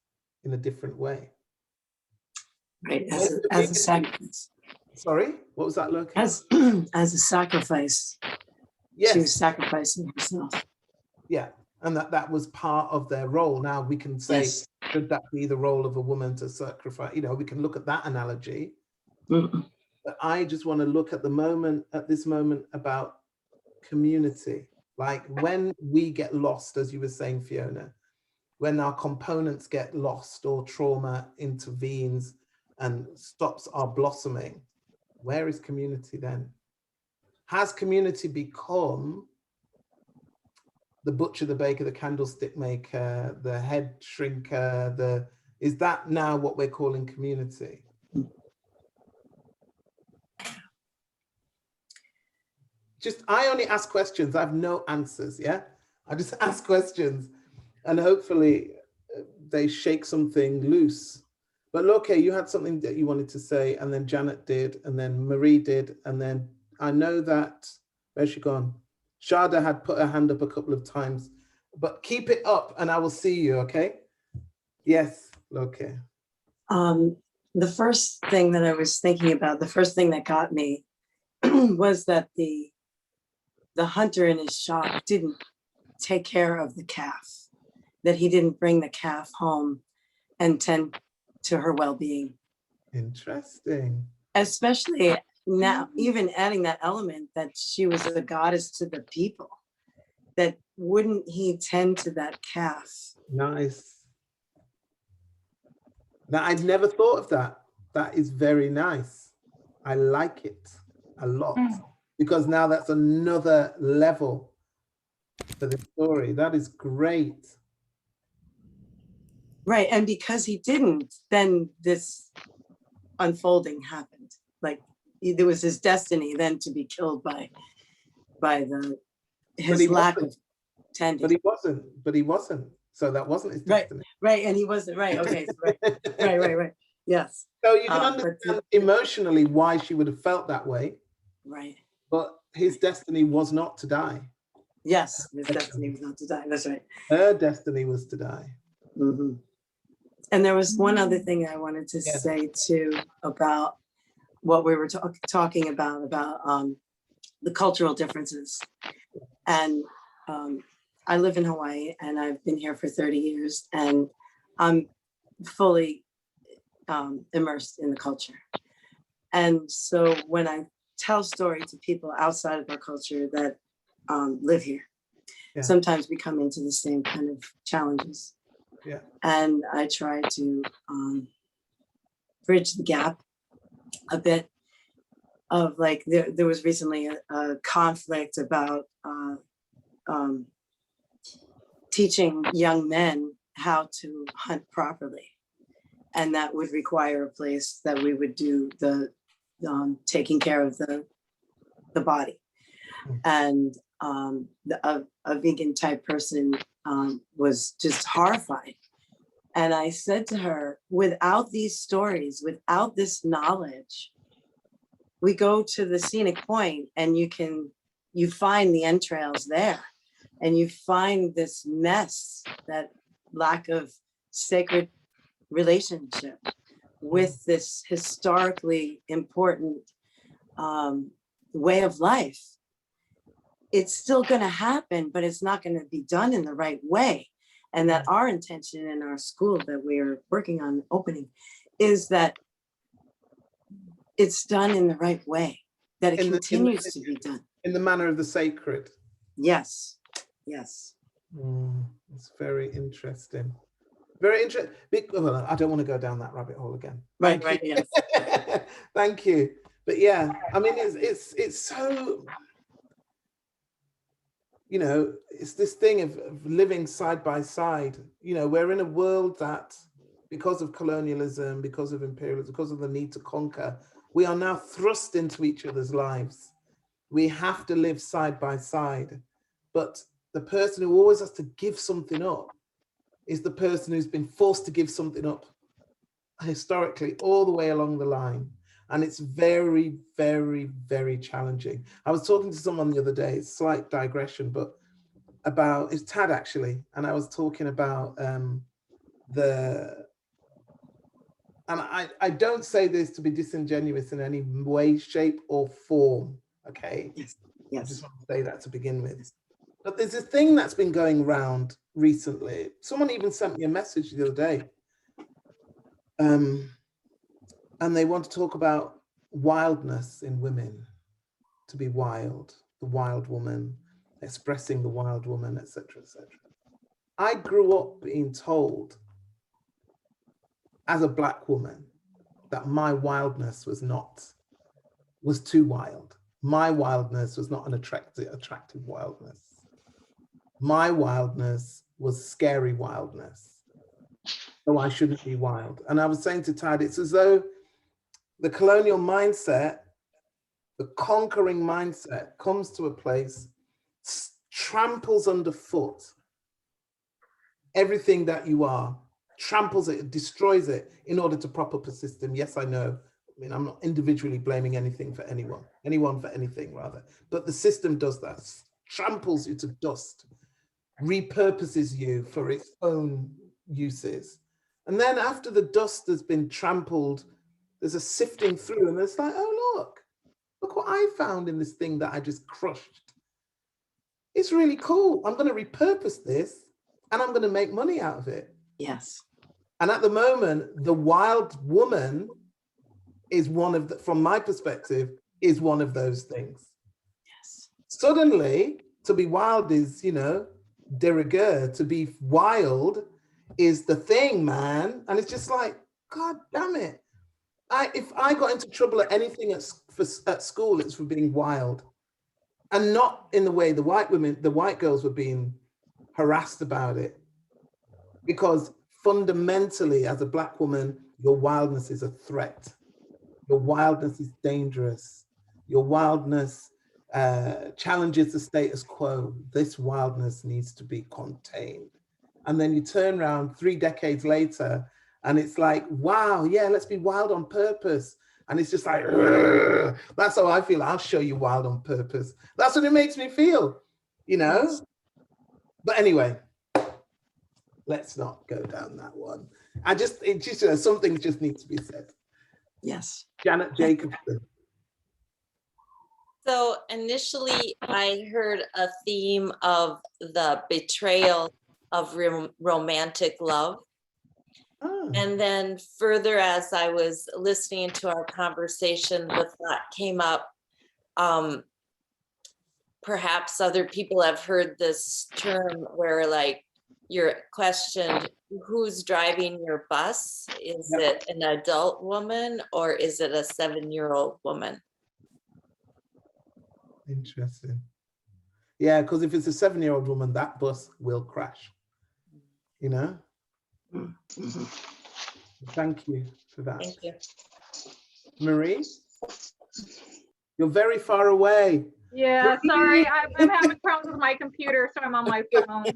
in a different way. Right, as a sacrifice. Sorry, what was that, Loki? As a sacrifice. Yes. She was sacrificing herself. Yeah, and that was part of their role. Now we can say, Yes. should that be the role of a woman to sacrifice? You know, we can look at that analogy. But I just want to look at this moment about community. Like when we get lost, as you were saying, Fiona, when our components get lost or trauma intervenes and stops our blossoming, where is community then? Has community become the butcher, the baker, the candlestick maker, the head shrinker? Is that now what we're calling community? I only ask questions. I have no answers. Yeah, I just ask questions, and hopefully they shake something loose. But Loke, you had something that you wanted to say, and then Janet did, and then Marie did, and then I know that, where's she gone? Shada had put her hand up a couple of times, but keep it up and I will see you, okay? Yes, Loke. The first thing that I was thinking about, the first thing that got me was that the hunter in his shop didn't take care of the calf, that he didn't bring the calf home and tend to her well-being. Interesting. Especially now, even adding that element that she was a goddess to the people, that wouldn't he tend to that calf? Nice. Now, I'd never thought of that. That is very nice. I like it a lot because now that's another level for the story. That is great. Right, and because he didn't, then this unfolding happened. Like there was his destiny then to be killed by his lack of tending. But he wasn't. So that wasn't his destiny. Right, and he wasn't, right, okay, so right. Yes. So you can understand emotionally why she would have felt that way. Right. But his destiny was not to die. Yes, his destiny was not to die, that's right. Her destiny was to die. Mm-hmm. And there was one other thing I wanted to say too about what we were talking about the cultural differences. And I live in Hawaii and I've been here for 30 years and I'm fully immersed in the culture. And so when I tell story to people outside of our culture that live here, sometimes we come into the same kind of challenges. Yeah. And I try to bridge the gap a bit of like, there was recently a conflict about teaching young men how to hunt properly. And that would require a place that we would do the taking care of the body. And a vegan type person was just horrified. And I said to her, without these stories, without this knowledge, we go to the scenic point and you find the entrails there and you find this mess, that lack of sacred relationship with this historically important way of life. It's still going to happen, but it's not going to be done in the right way. And that our intention in our school that we are working on opening is that it's done in the right way, that it continues to be done. In the manner of the sacred. Yes. It's very interesting. Very interesting. I don't want to go down that rabbit hole again. Right, yes. Thank you. But yeah, I mean, it's so, you know, it's this thing of living side by side. You know, we're in a world that, because of colonialism, because of imperialism, because of the need to conquer, we are now thrust into each other's lives. We have to live side by side. But the person who always has to give something up is the person who's been forced to give something up historically all the way along the line. And it's very, very, very challenging. I was talking to someone the other day, slight digression, but about, it's Tad actually, and I was talking about and I don't say this to be disingenuous in any way, shape, or form, okay? Yes. I just Yes. want to say that to begin with. But there's a thing that's been going around recently. Someone even sent me a message the other day. And they want to talk about wildness in women, to be wild, the wild woman, expressing the wild woman, etc., etc. I grew up being told as a Black woman that my wildness was too wild. My wildness was not an attractive wildness. My wildness was scary wildness. So I shouldn't be wild. And I was saying to Tad, it's as though the colonial mindset, the conquering mindset, comes to a place, tramples underfoot everything that you are, tramples it, destroys it in order to prop up a system. Yes, I know. I mean, I'm not individually blaming anything for anyone for anything rather, but the system does that, tramples you to dust, repurposes you for its own uses. And then after the dust has been trampled, there's a sifting through and it's like, oh, look what I found in this thing that I just crushed. It's really cool. I'm going to repurpose this and I'm going to make money out of it. Yes. And at the moment, the wild woman is one of the, from my perspective, is one of those things. Yes. Suddenly, to be wild is, you know, de rigueur. To be wild is the thing, man. And it's just like, God damn it. If I got into trouble at anything at school, it's for being wild. And not in the way the white girls were being harassed about it. Because fundamentally, as a Black woman, your wildness is a threat. Your wildness is dangerous. Your wildness challenges the status quo. This wildness needs to be contained. And then you turn around 3 decades later, and it's like, wow, yeah, let's be wild on purpose. And it's just like, that's how I feel. I'll show you wild on purpose. That's what it makes me feel, you know? Yes. But anyway, let's not go down that one. Some things just need to be said. Yes. Janet Jacobson. So initially, I heard a theme of the betrayal of romantic love. Oh. And then further, as I was listening to our conversation, the thought came up, perhaps other people have heard this term where like you're questioned, who's driving your bus? Is it an adult woman or is it a 7-year-old woman? Interesting. Yeah, because if it's a 7-year-old woman, that bus will crash, you know? Mm-hmm. Thank you for that. Thank you. Marie, you're very far away. Yeah, sorry, I'm having problems with my computer, so I'm on my phone.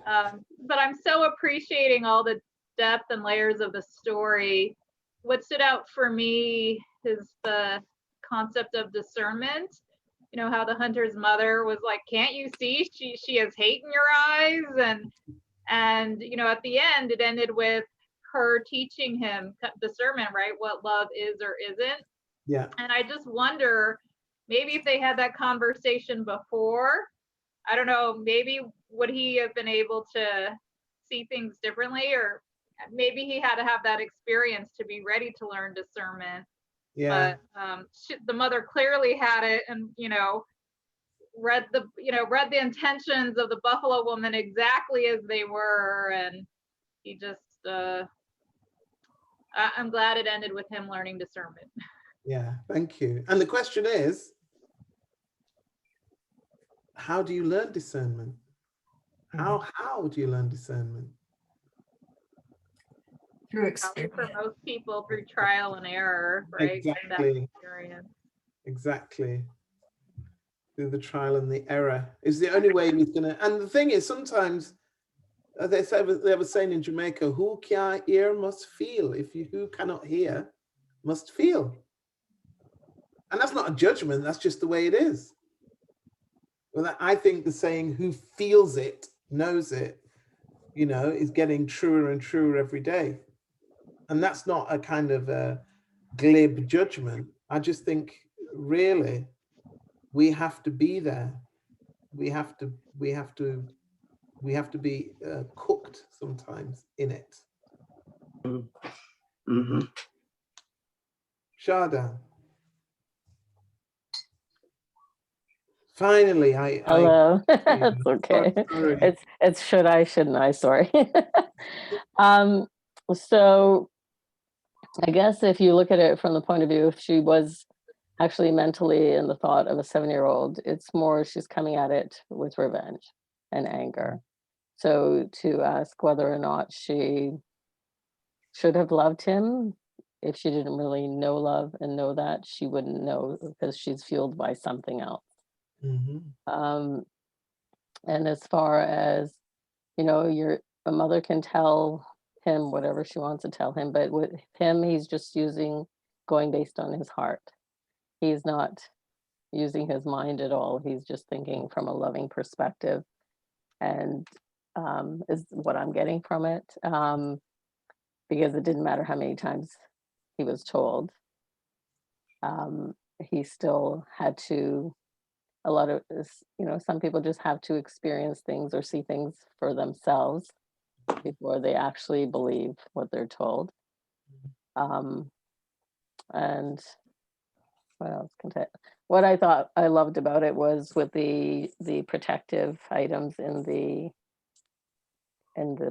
But I'm so appreciating all the depth and layers of the story. What stood out for me is the concept of discernment. You know, how the hunter's mother was like, can't you see she has hate in your eyes? And you know, at the end, it ended with her teaching him discernment, right? What love is or isn't. Yeah. And I just wonder, maybe if they had that conversation before, I don't know, maybe would he have been able to see things differently, or maybe he had to have that experience to be ready to learn discernment. Yeah. But the mother clearly had it, and you know, read the intentions of the Buffalo woman exactly as they were, and he just I'm glad it ended with him learning discernment. Yeah, thank you. And the question is, how do you learn discernment? How do you learn discernment? Through Probably experience. for most people through trial and error, right? That Exactly. experience. Exactly. Through the trial and the error is the only way we're gonna. And the thing is, sometimes they were saying in Jamaica, who can hear must feel. If you who cannot hear must feel. And that's not a judgment, that's just the way it is. Well, I think the saying who feels it, knows it, you know, is getting truer and truer every day. And that's not a kind of a glib judgment. I just think really we have to be there. We have to be cooked sometimes in it. Mm-hmm. Shada. Finally, Hello. It's okay. sorry. It's should I, shouldn't I? Sorry. So I guess if you look at it from the point of view, if she was actually mentally in the thought of a 7-year-old, it's more she's coming at it with revenge and anger. So to ask whether or not she should have loved him, if she didn't really know love and know that, she wouldn't know because she's fueled by something else. Mm-hmm. And as far as, you know, a mother can tell him whatever she wants to tell him, but with him, he's just going based on his heart. He's not using his mind at all. He's just thinking from a loving perspective, and is what I'm getting from it. Because it didn't matter how many times he was told. He still had to, a lot of, you know, some people just have to experience things or see things for themselves before they actually believe what they're told. And what else what I thought I loved about it was with the protective items in the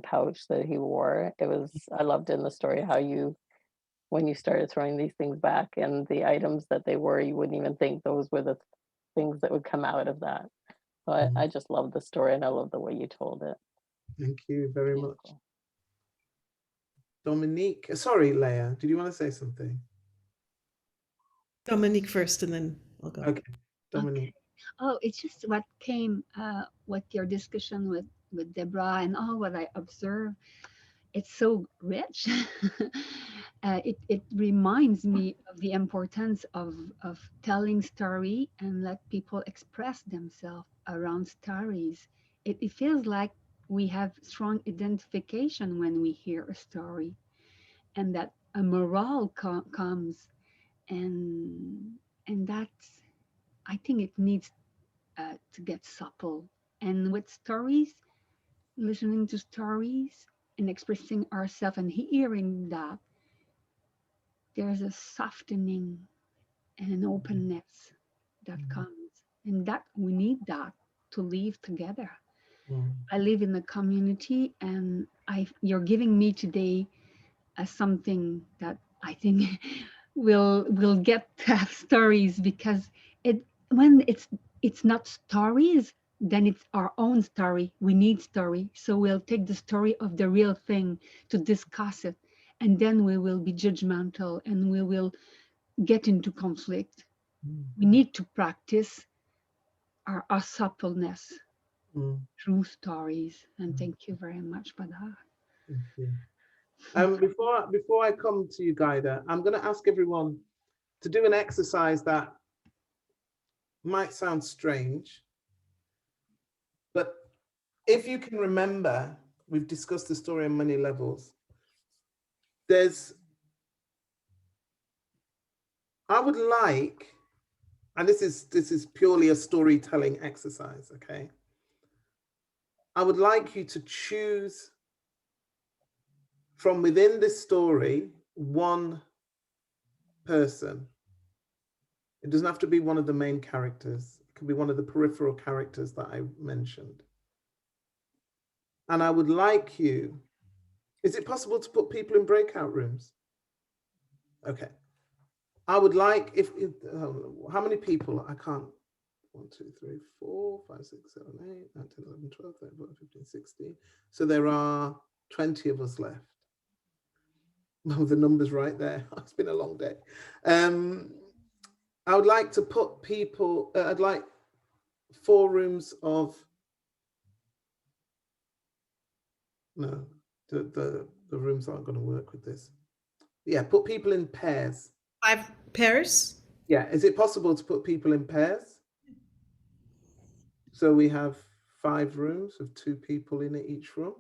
pouch that he wore. I loved in the story how when you started throwing these things back and the items that they were, you wouldn't even think those were the things that would come out of that. So I just love the story, and I love the way you told it. Thank you very much. Dominique, sorry, Leah, did you want to say something? Dominique first, and then I'll go. Okay, Dominique. Okay. Oh, it's just what came, what your discussion with Deborah and all what I observed. It's so rich. It reminds me of the importance of telling story and let people express themselves around stories. It feels like we have strong identification when we hear a story, and that a morale comes, and that's, I think it needs to get supple. And with stories, listening to stories and expressing ourselves and hearing that, there's a softening and an openness that comes, and that we need that to live together. I live in a community, and you're giving me today something that I think will get to have stories, because when it's not stories, then it's our own story. We need story. So we'll take the story of the real thing to discuss it. And then we will be judgmental and we will get into conflict. We need to practice our suppleness through stories. And thank you very much for that. Thank you. Before I come to you, Guida, I'm going to ask everyone to do an exercise that might sound strange, but if you can remember, we've discussed the story on many levels. I would like, and this is purely a storytelling exercise, okay? I would like you to choose from within this story one person. It doesn't have to be one of the main characters. It could be one of the peripheral characters that I mentioned. And I would like you, is it possible to put people in breakout rooms? Okay. I would like, how many people? I can't. 1, 2, 3, 4, 5, 6, 7, 8, 9, 10, 11, 12, 13, 14, 15, 16. So there are 20 of us left. Oh, the number's right there. It's been a long day. I would like to put people, I'd like 4 rooms of, no, the rooms aren't going to work with this. Yeah, put people in pairs. 5 pairs? Yeah, is it possible to put people in pairs? So we have 5 rooms with 2 people in each room.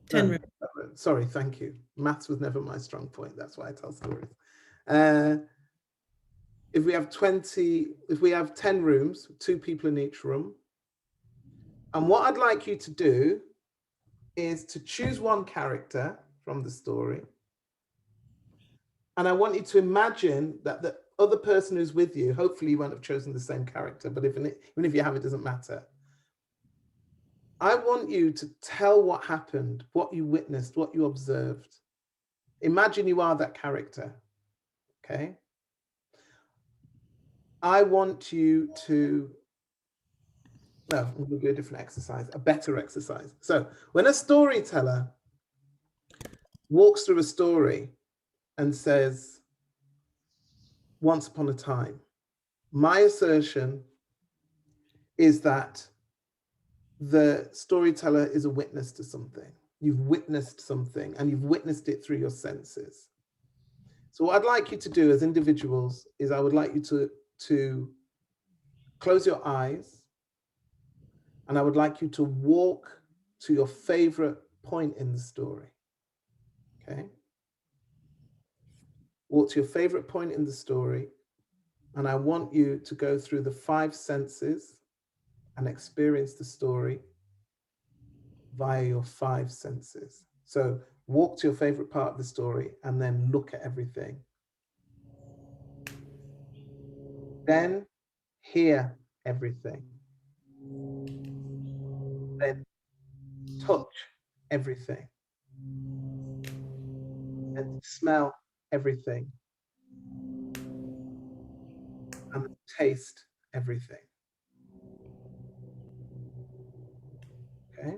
10 No, rooms. sorry, thank you. Maths was never my strong point. That's why I tell stories. If we have 10 rooms, 2 people in each room. And what I'd like you to do is to choose one character from the story. And I want you to imagine that the other person who's with you, hopefully you won't have chosen the same character, but even if you have, it doesn't matter. I want you to tell what happened, what you witnessed, what you observed. Imagine you are that character, okay? I want you to, no, we'll do a different exercise, a better exercise. So when a storyteller walks through a story and says, once upon a time, my assertion is that the storyteller is a witness to something. You've witnessed something and you've witnessed it through your senses. So what I'd like you to do as individuals is I would like you to close your eyes and I would like you to walk to your favorite point in the story, okay? Walk to your favorite point in the story and I want you to go through the 5 senses and experience the story via your 5 senses. So walk to your favorite part of the story and then look at everything. Then hear everything. Then touch everything. And smell everything. And taste everything. Okay?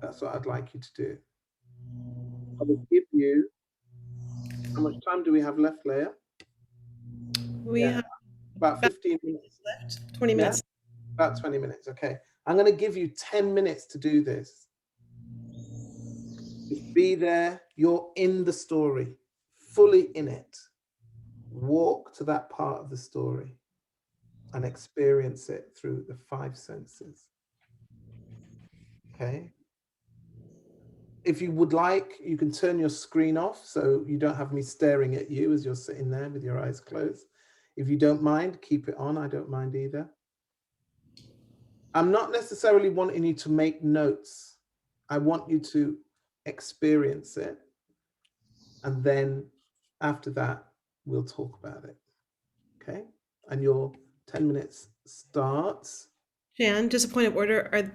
That's what I'd like you to do. I will give you, how much time do we have left, Leah? We have about 15 minutes left, 20 minutes. About 20 minutes, okay. I'm going to give you 10 minutes to do this. Just be there, you're in the story, fully in it. Walk to that part of the story and experience it through the 5 senses. Okay. If you would like, you can turn your screen off so you don't have me staring at you as you're sitting there with your eyes closed. If you don't mind, keep it on. I don't mind either. I'm not necessarily wanting you to make notes. I want you to experience it. And then after that, we'll talk about it. Okay? And your 10 minutes starts. Jan, just a point of order.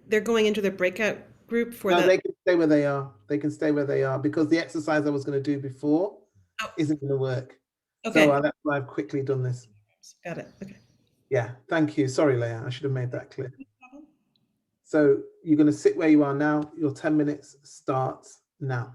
They're going into the breakout group for No, that? they can stay where they are. They can stay where they are because the exercise I was going to do before isn't going to work. Okay. So that's why I've quickly done this. Got it. Okay. Yeah, thank you. Sorry, Leah, I should have made that clear. So you're going to sit where you are now. Your 10 minutes starts now.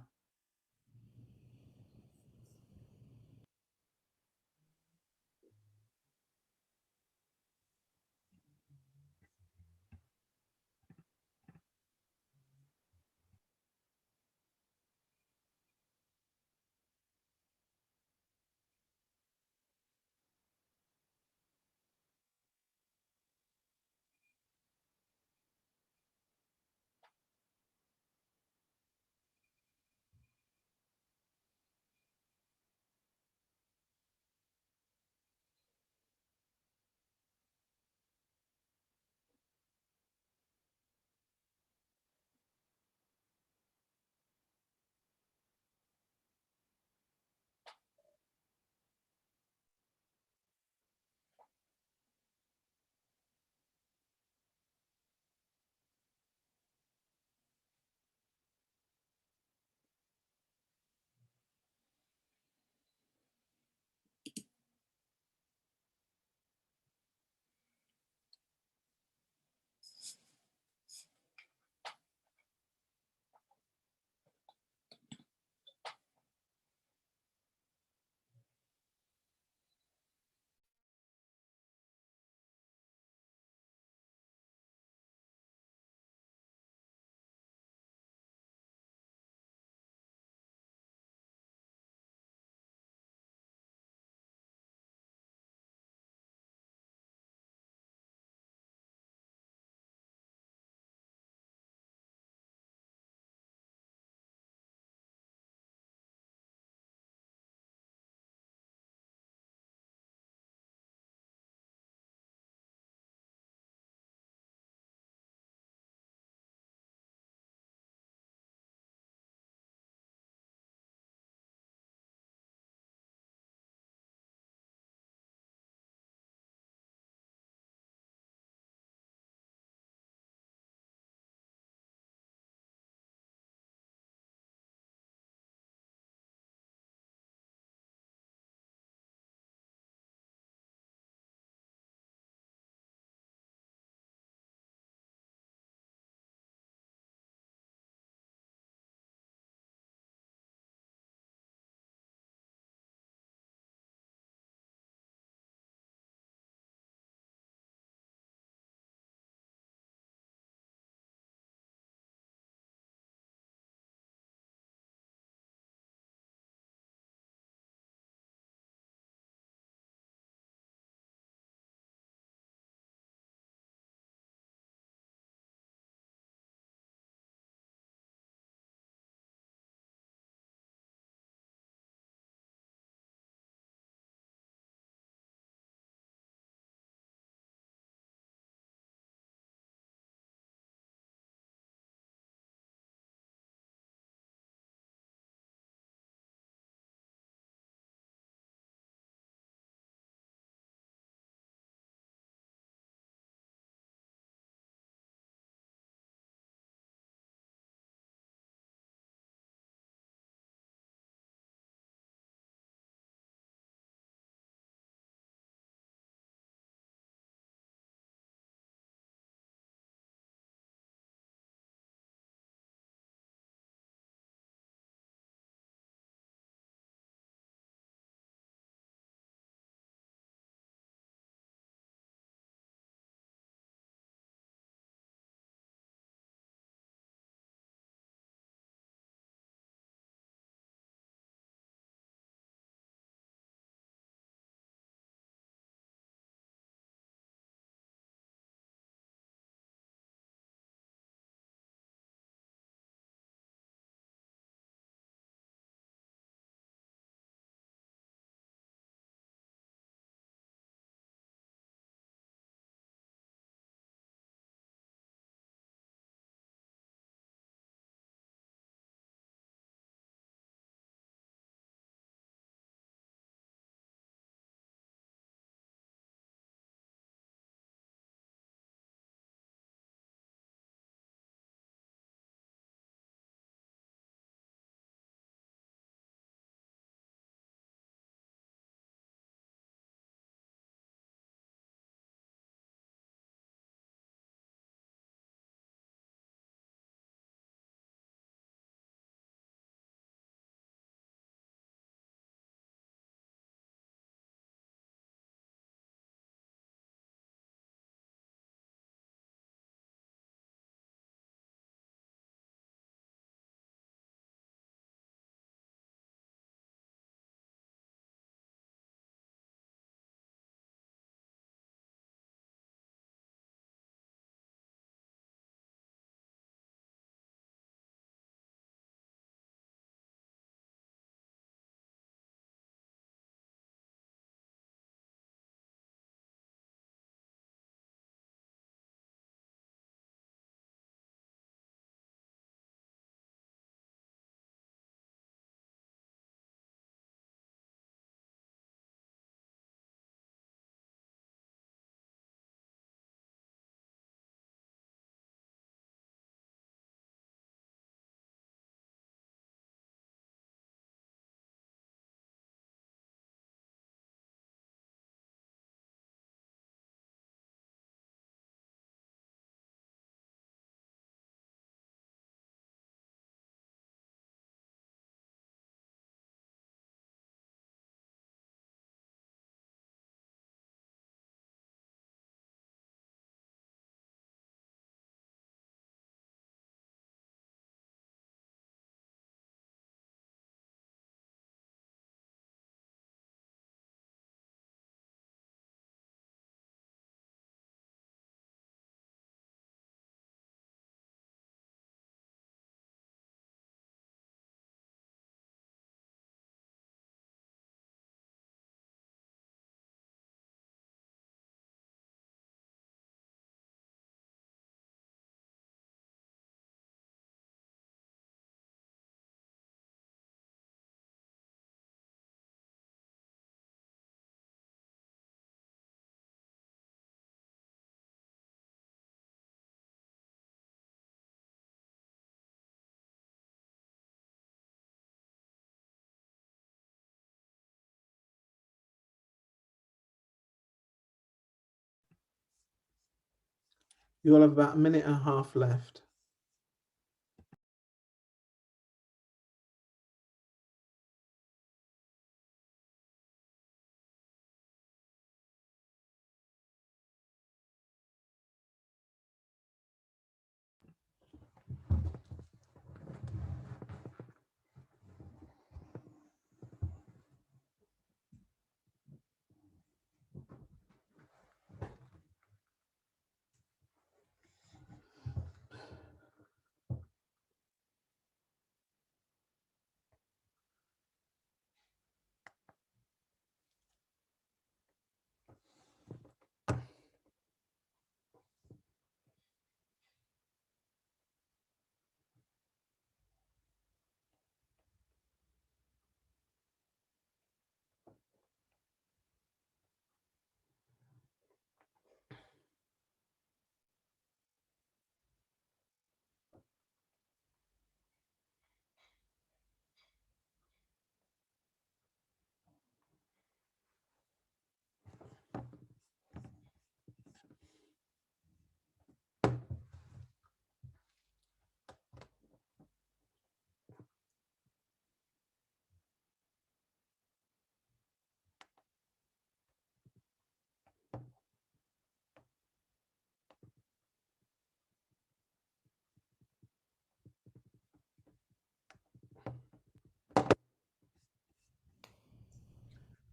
You all have about a minute and a half left.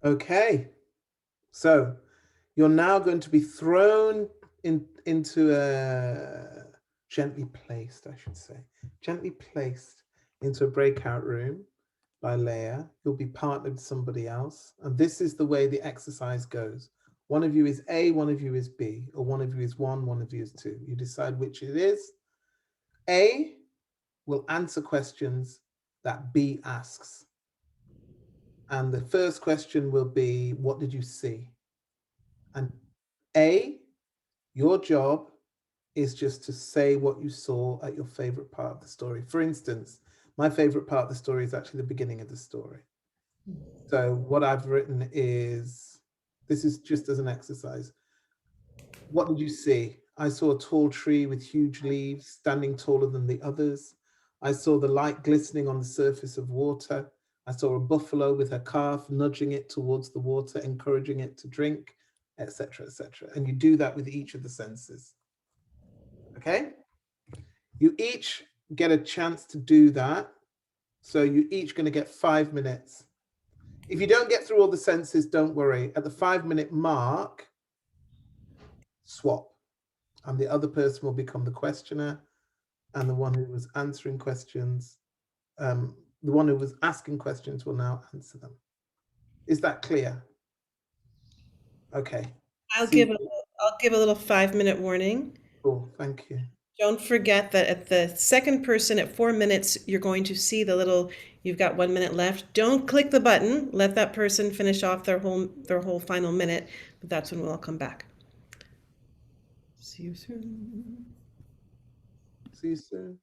Okay, so you're now going to be thrown into a gently placed, I should say, gently placed into a breakout room by Leia. You'll be partnered with somebody else. And this is the way the exercise goes. One of you is A, one of you is B, or one of you is 1, one of you is 2. You decide which it is. A will answer questions that B asks. And the first question will be, what did you see? And A, your job is just to say what you saw at your favorite part of the story. For instance, my favorite part of the story is actually the beginning of the story. So what I've written is, this is just as an exercise. What did you see? I saw a tall tree with huge leaves standing taller than the others. I saw the light glistening on the surface of water. I saw a buffalo with her calf nudging it towards the water, encouraging it to drink, etc., etc. And you do that with each of the senses. Okay? You each get a chance to do that. So you're each going to get 5 minutes. If you don't get through all the senses, don't worry. At the 5-minute mark, swap. And the other person will become the questioner, and the one who was answering questions, the one who was asking questions will now answer them. Is that clear? Okay. I'll give a little 5-minute warning. Cool, thank you. Don't forget that at the second person at 4 minutes, you're going to see the little, you've got 1 minute left. Don't click the button. Let that person finish off their whole final minute, but that's when we'll all come back. See you soon. See you soon.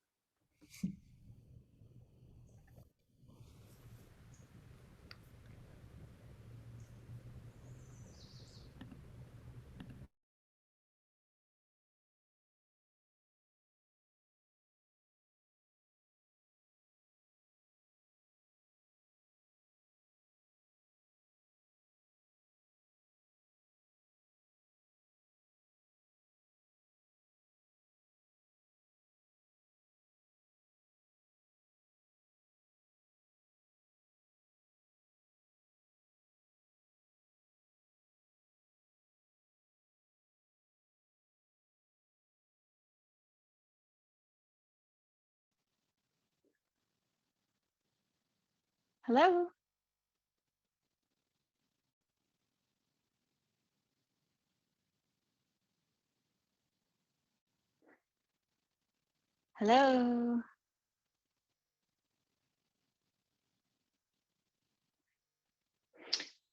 Hello. Hello.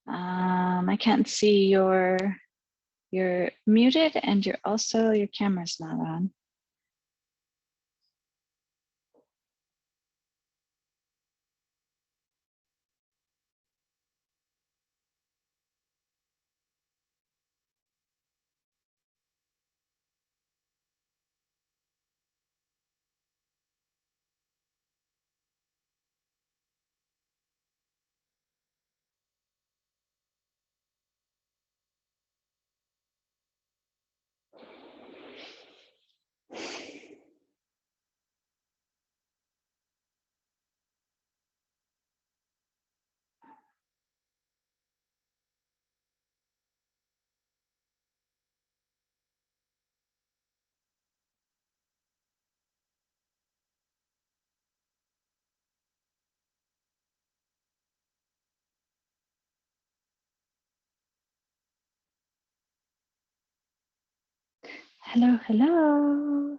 I can't see you're muted and your camera's not on. Hello, hello.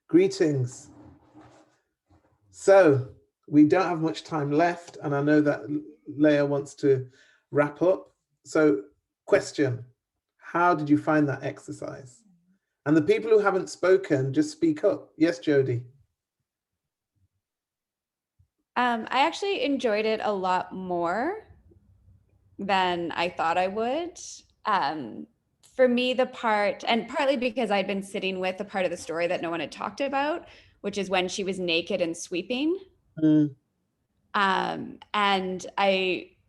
Greetings. So we don't have much time left, and I know that Leah wants to wrap up. So question, how did you find that exercise? And the people who haven't spoken, just speak up. Yes, Jody. I actually enjoyed it a lot more than I thought I would. For me, the part, and partly because I'd been sitting with the part of the story that no one had talked about, which is when she was naked and sweeping. And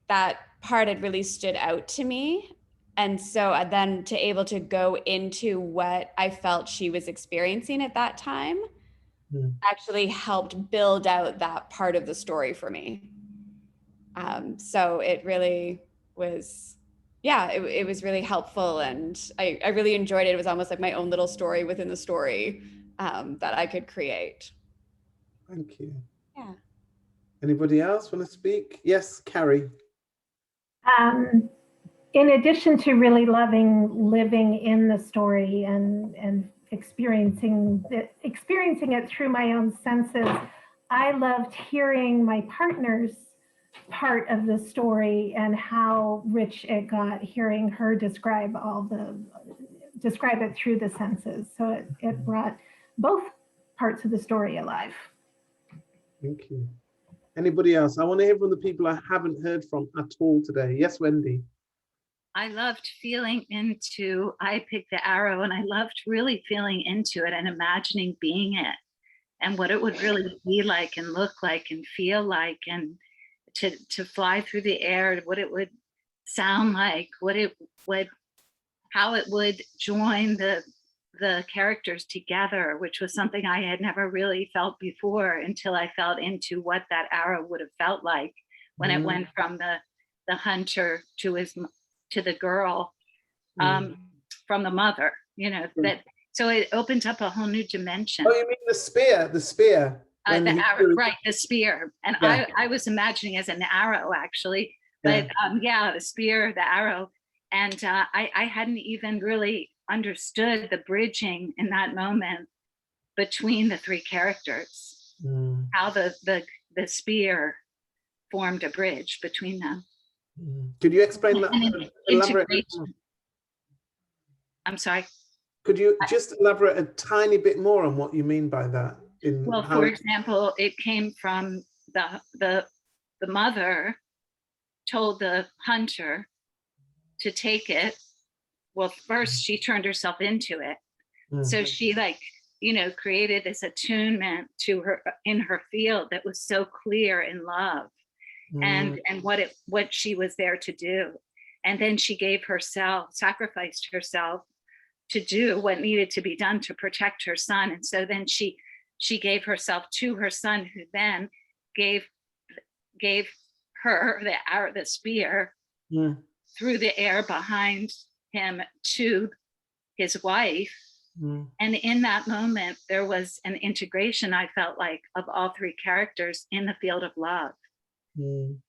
that part had really stood out to me. And so then to able to go into what I felt she was experiencing at that time actually helped build out that part of the story for me. So it really was, yeah, it was really helpful, and I really enjoyed it. It was almost like my own little story within the story that I could create. Thank you. Yeah. Anybody else want to speak? Yes, Carrie. In addition to really loving living in the story and experiencing it through my own senses, I loved hearing my partner's part of the story and how rich it got, hearing her describe it through the senses. So it brought both parts of the story alive. Thank you. Anybody else? I want to hear from the people I haven't heard from at all today. Yes, Wendy. I loved feeling into, I picked the arrow, and I loved really feeling into it and imagining being it and what it would really be like and look like and feel like, and to fly through the air, what it would sound like, how it would join the characters together, which was something I had never really felt before until I felt into what that arrow would have felt like when it went from the hunter to the girl, from the mother, that, so it opens up a whole new dimension. Oh, you mean the spear? The spear. The arrow, right, the spear. And yeah. I was imagining as an arrow, actually, but yeah, the spear, the arrow. And I hadn't even really understood the bridging in that moment between the three characters, how the spear formed a bridge between them. Could you explain that? Elaborate? I'm sorry. Could you just elaborate a tiny bit more on what you mean by that? Well, for example, it came from the mother told the hunter to take it. Well, first she turned herself into it. So she created this attunement to her in her field that was so clear in love and what she was there to do. And then she gave herself, sacrificed herself to do what needed to be done to protect her son. And so then she gave herself to her son, who then gave her the spear through the air behind him to his wife. And in that moment, there was an integration, I felt like, of all three characters in the field of love. And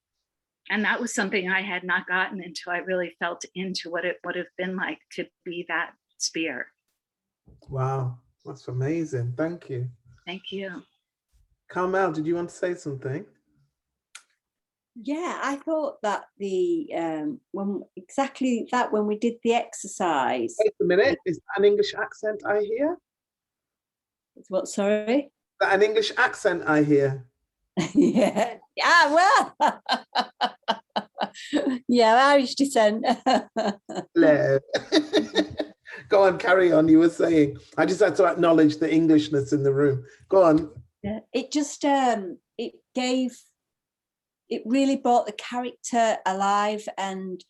that was something I had not gotten until I really felt into what it would have been like to be that spear. Wow, that's amazing. Thank you. Thank you. Carmel, did you want to say something? Yeah, I thought that when we did the exercise. Wait a minute, is that an English accent I hear? What, sorry? Is that an English accent I hear? Yeah. Well. Yeah, Irish descent. Hello. Go on, carry on. You were saying. I just had to acknowledge the Englishness in the room. Go on. Yeah, it just it really brought the character alive. And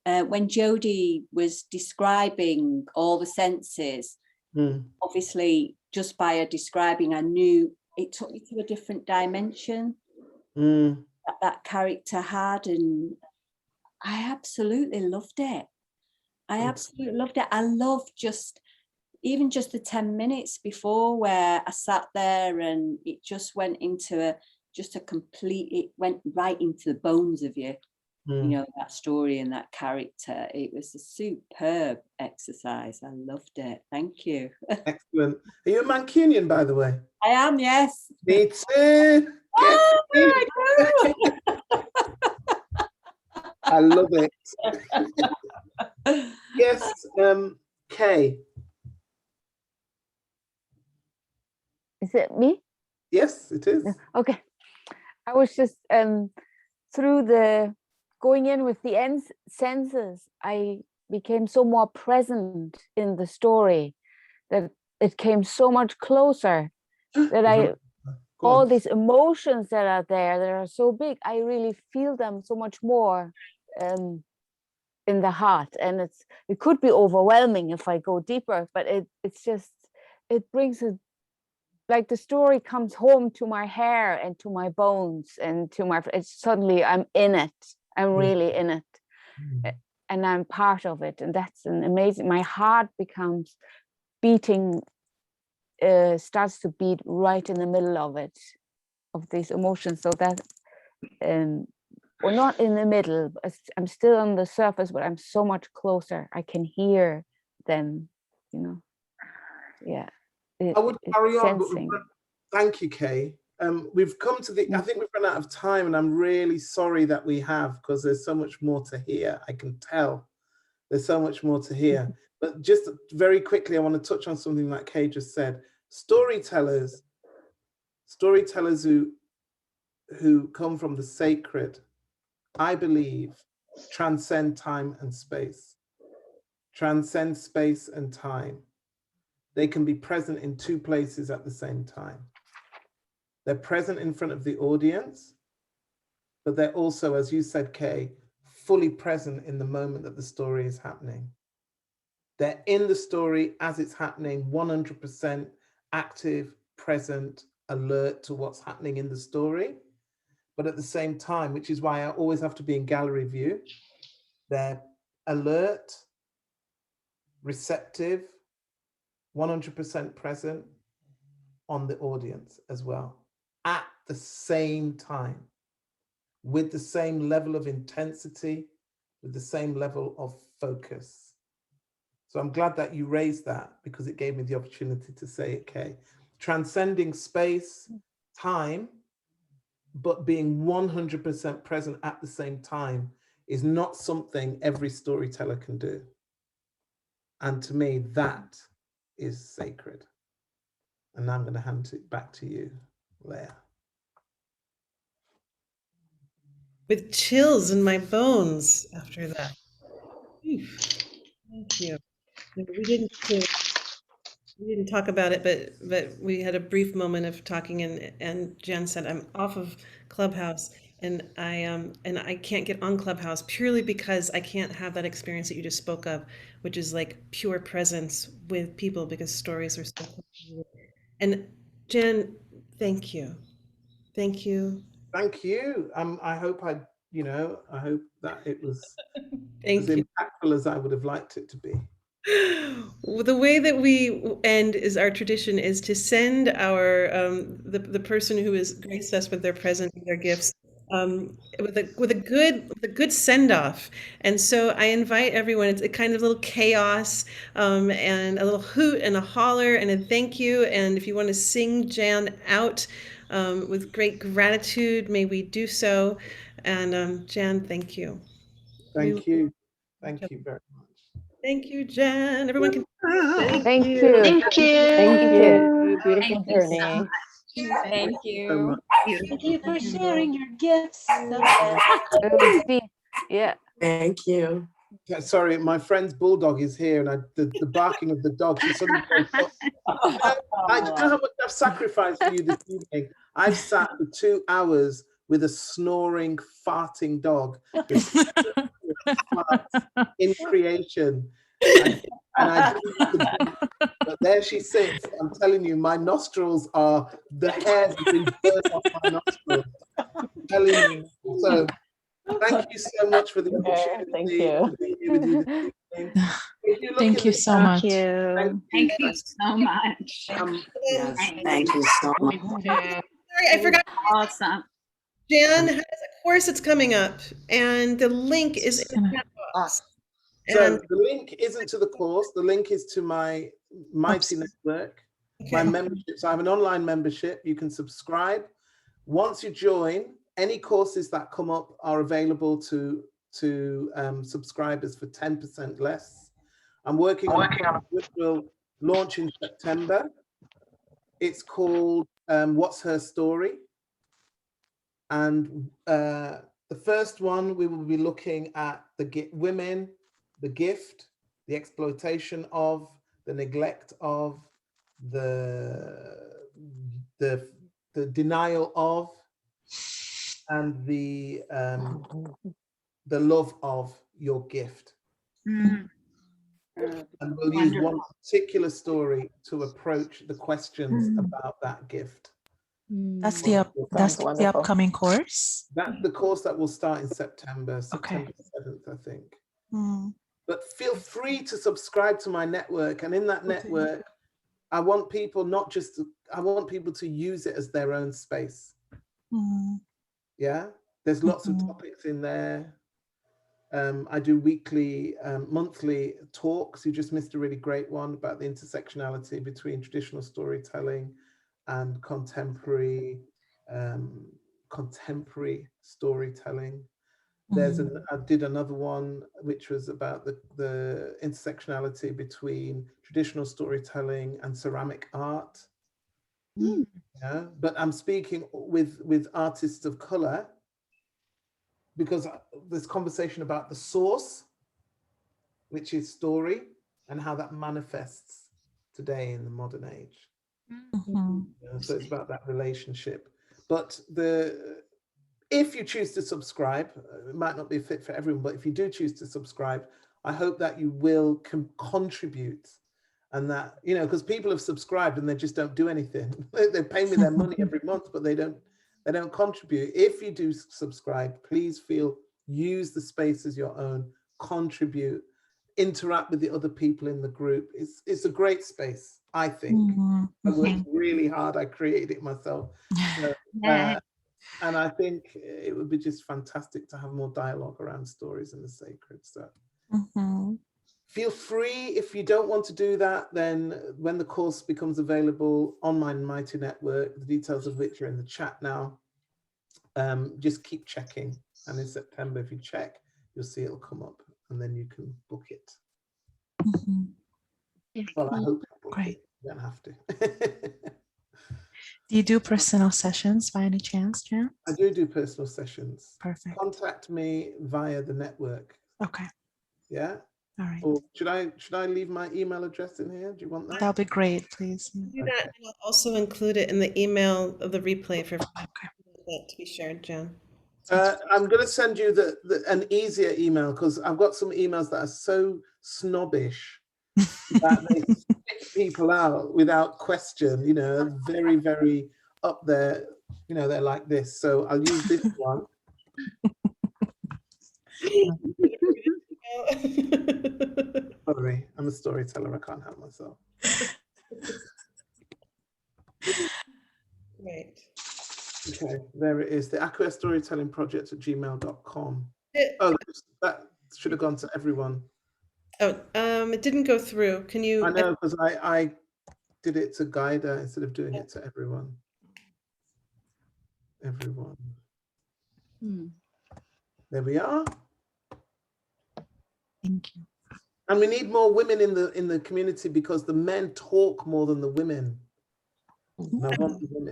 when Jody was describing all the senses, obviously just by her describing, I knew it took me to a different dimension that character had, and I absolutely loved it. I absolutely loved it. I loved even just the 10 minutes before where I sat there and it just went into it went right into the bones of you. you know, that story and that character. It was a superb exercise. I loved it. Thank you. Excellent. Are you a Mancunian, by the way? I am, yes. Me too. Oh, I love it. Yes, Kay. Is it me? Yes, it is. Okay. I was just through the going in with the senses, I became so more present in the story that it came so much closer that all these emotions that are there that are so big, I really feel them so much more in the heart. And it could be overwhelming if I go deeper, but it's just, it brings a, like the story comes home to my hair and to my bones and to my, it's suddenly I'm in it. I'm really in it. And I'm part of it. And that's an amazing, my heart becomes beating, starts to beat right in the middle of it, of these emotions. So that, well, not in the middle, but I'm still on the surface, but I'm so much closer. I can hear them, you know. Yeah. I would carry on, but thank you, Kay. We've come to the, I think we've run out of time, and I'm really sorry that we have, because there's so much more to hear. I can tell there's so much more to hear. But just very quickly, I want to touch on something that Kay just said. Storytellers who come from the sacred, I believe, transcend time and space, transcend space and time. They can be present in two places at the same time. They're present in front of the audience, but they're also, as you said, Kay, fully present in the moment that the story is happening. They're in the story as it's happening, 100% active, present, alert to what's happening in the story. But at the same time, which is why I always have to be in gallery view, they're alert, receptive, 100% present on the audience as well, at the same time, with the same level of intensity, with the same level of focus. So I'm glad that you raised that, because it gave me the opportunity to say it, Kay. Transcending space, time, but being 100% present at the same time is not something every storyteller can do. And to me, that is sacred. And now I'm going to hand it back to you, Leah. With chills in my bones after that. Thank you. We didn't talk about it, but we had a brief moment of talking, and Jen said, I'm off of Clubhouse, and I can't get on Clubhouse purely because I can't have that experience that you just spoke of, which is like pure presence with people, because stories are so close. And Jen, thank you. Thank you. Thank you. I hope I hope that it was Thank as you. impactful as I would have liked it to be. The way that we end is our tradition is to send our the person who has graced us with their present, their gifts, with a good send off. And so I invite everyone. It's a kind of little chaos and a little hoot and a holler and a thank you. And if you want to sing Jan out with great gratitude, may we do so. And Jan, thank you. Thank you. Thank you very much. Thank you, Jen. Everyone can. Thank you. Thank you. Thank you. Beautiful Thank you so journey. much. Thank So you. much. Thank you for sharing your gifts. Oh, Steve. Yeah. Thank you. Yeah, sorry, my friend's bulldog is here, and the barking of the dog. She suddenly goes, I don't know how much I've sacrificed for you this evening. I've sat for 2 hours with a snoring, farting dog in creation. But there she sits. I'm telling you, my nostrils are, the hairs have been burned off my nostrils. I'm telling you. So thank you so much for the opportunity. Thank you. To be here with you this evening. Thank you so much. Thank you so much. Yes, thank you so much. Sorry, I forgot. Awesome. Jan has a course it's coming up, and the link is in the chat box. So And the link isn't to the course. The link is to my Mighty Network, my membership. So I have an online membership. You can subscribe. Once you join, any courses that come up are available to subscribers for 10% less. I'm working on a project which will launch in September. It's called What's Her Story? And the first one, we will be looking at the women, the gift, the exploitation of, the neglect of, the denial of, and the love of your gift. And we'll use one particular story to approach the questions about that gift. That's the upcoming course. That's the course that will start in September 7th, I think. But feel free to subscribe to my network, and in that network, I want people I want people to use it as their own space. Yeah, there's lots of topics in there. I do weekly, monthly talks. You just missed a really great one about the intersectionality between traditional storytelling and contemporary storytelling. I did another one which was about the intersectionality between traditional storytelling and ceramic art. Yeah, but I'm speaking with artists of color, because there's conversation about the source, which is story, and how that manifests today in the modern age. So it's about that relationship. But if you choose to subscribe, it might not be a fit for everyone, but if you do choose to subscribe, I hope that you will contribute, and that, because people have subscribed and they just don't do anything. They pay me their money every month, but they don't contribute. If you do subscribe, please use the space as your own, contribute, interact with the other people in the group. It's a great space, I think. I worked really hard. I created it myself. And I think it would be just fantastic to have more dialogue around stories and the sacred. So feel free. If you don't want to do that, then when the course becomes available on my Mighty Network, the details of which are in the chat now, just keep checking. And in September, if you check, you'll see it'll come up, and then you can book it. Well, I hope you book it. You don't have to. Do you do personal sessions by any chance, Jan? I do personal sessions. Perfect. Contact me via the network. Okay. Yeah. All right. Or should I leave my email address in here? Do you want that? That'll be great, please. do that, and I'll also include it in the email of the replay for that to be shared, Jan. I'm going to send you an easier email, because I've got some emails that are so snobbish that they spit people out without question, very, very up there, they're like this. So I'll use this one. Sorry, I'm a storyteller, I can't help myself. Right. Okay, there it is. The Acquia Storytelling Project at gmail.com. Oh, that should have gone to everyone. Oh, it didn't go through. Can you? I know, because I did it to Guida instead of doing it to everyone. There we are. Thank you. And we need more women in the community, because the men talk more than the women. And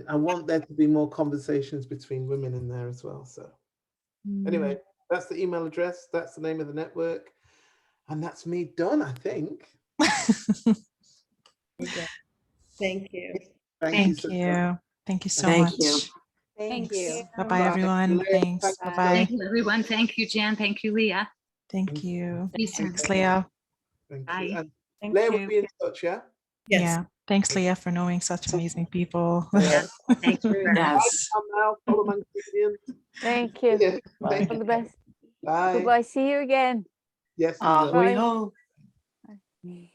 I want there to be more conversations between women in there as well. So anyway, that's the email address. That's the name of the network. And that's me done, I think. Thank you. Thank you. Thank you so much. Thank you. Bye-bye, everyone. Thanks. Bye-bye. Thank you, everyone. Thank you, Jan. Thank you, Leah. Thank you. See you soon. Thanks, Leah. Bye. Leah will be in touch, yeah? Yes. Yeah. Thanks, Leah, for knowing such amazing people. Thank you. Yes. Follow my Thank you. Yeah. All the best. Bye. Goodbye. See you again. Yes. Bye. we will. Bye.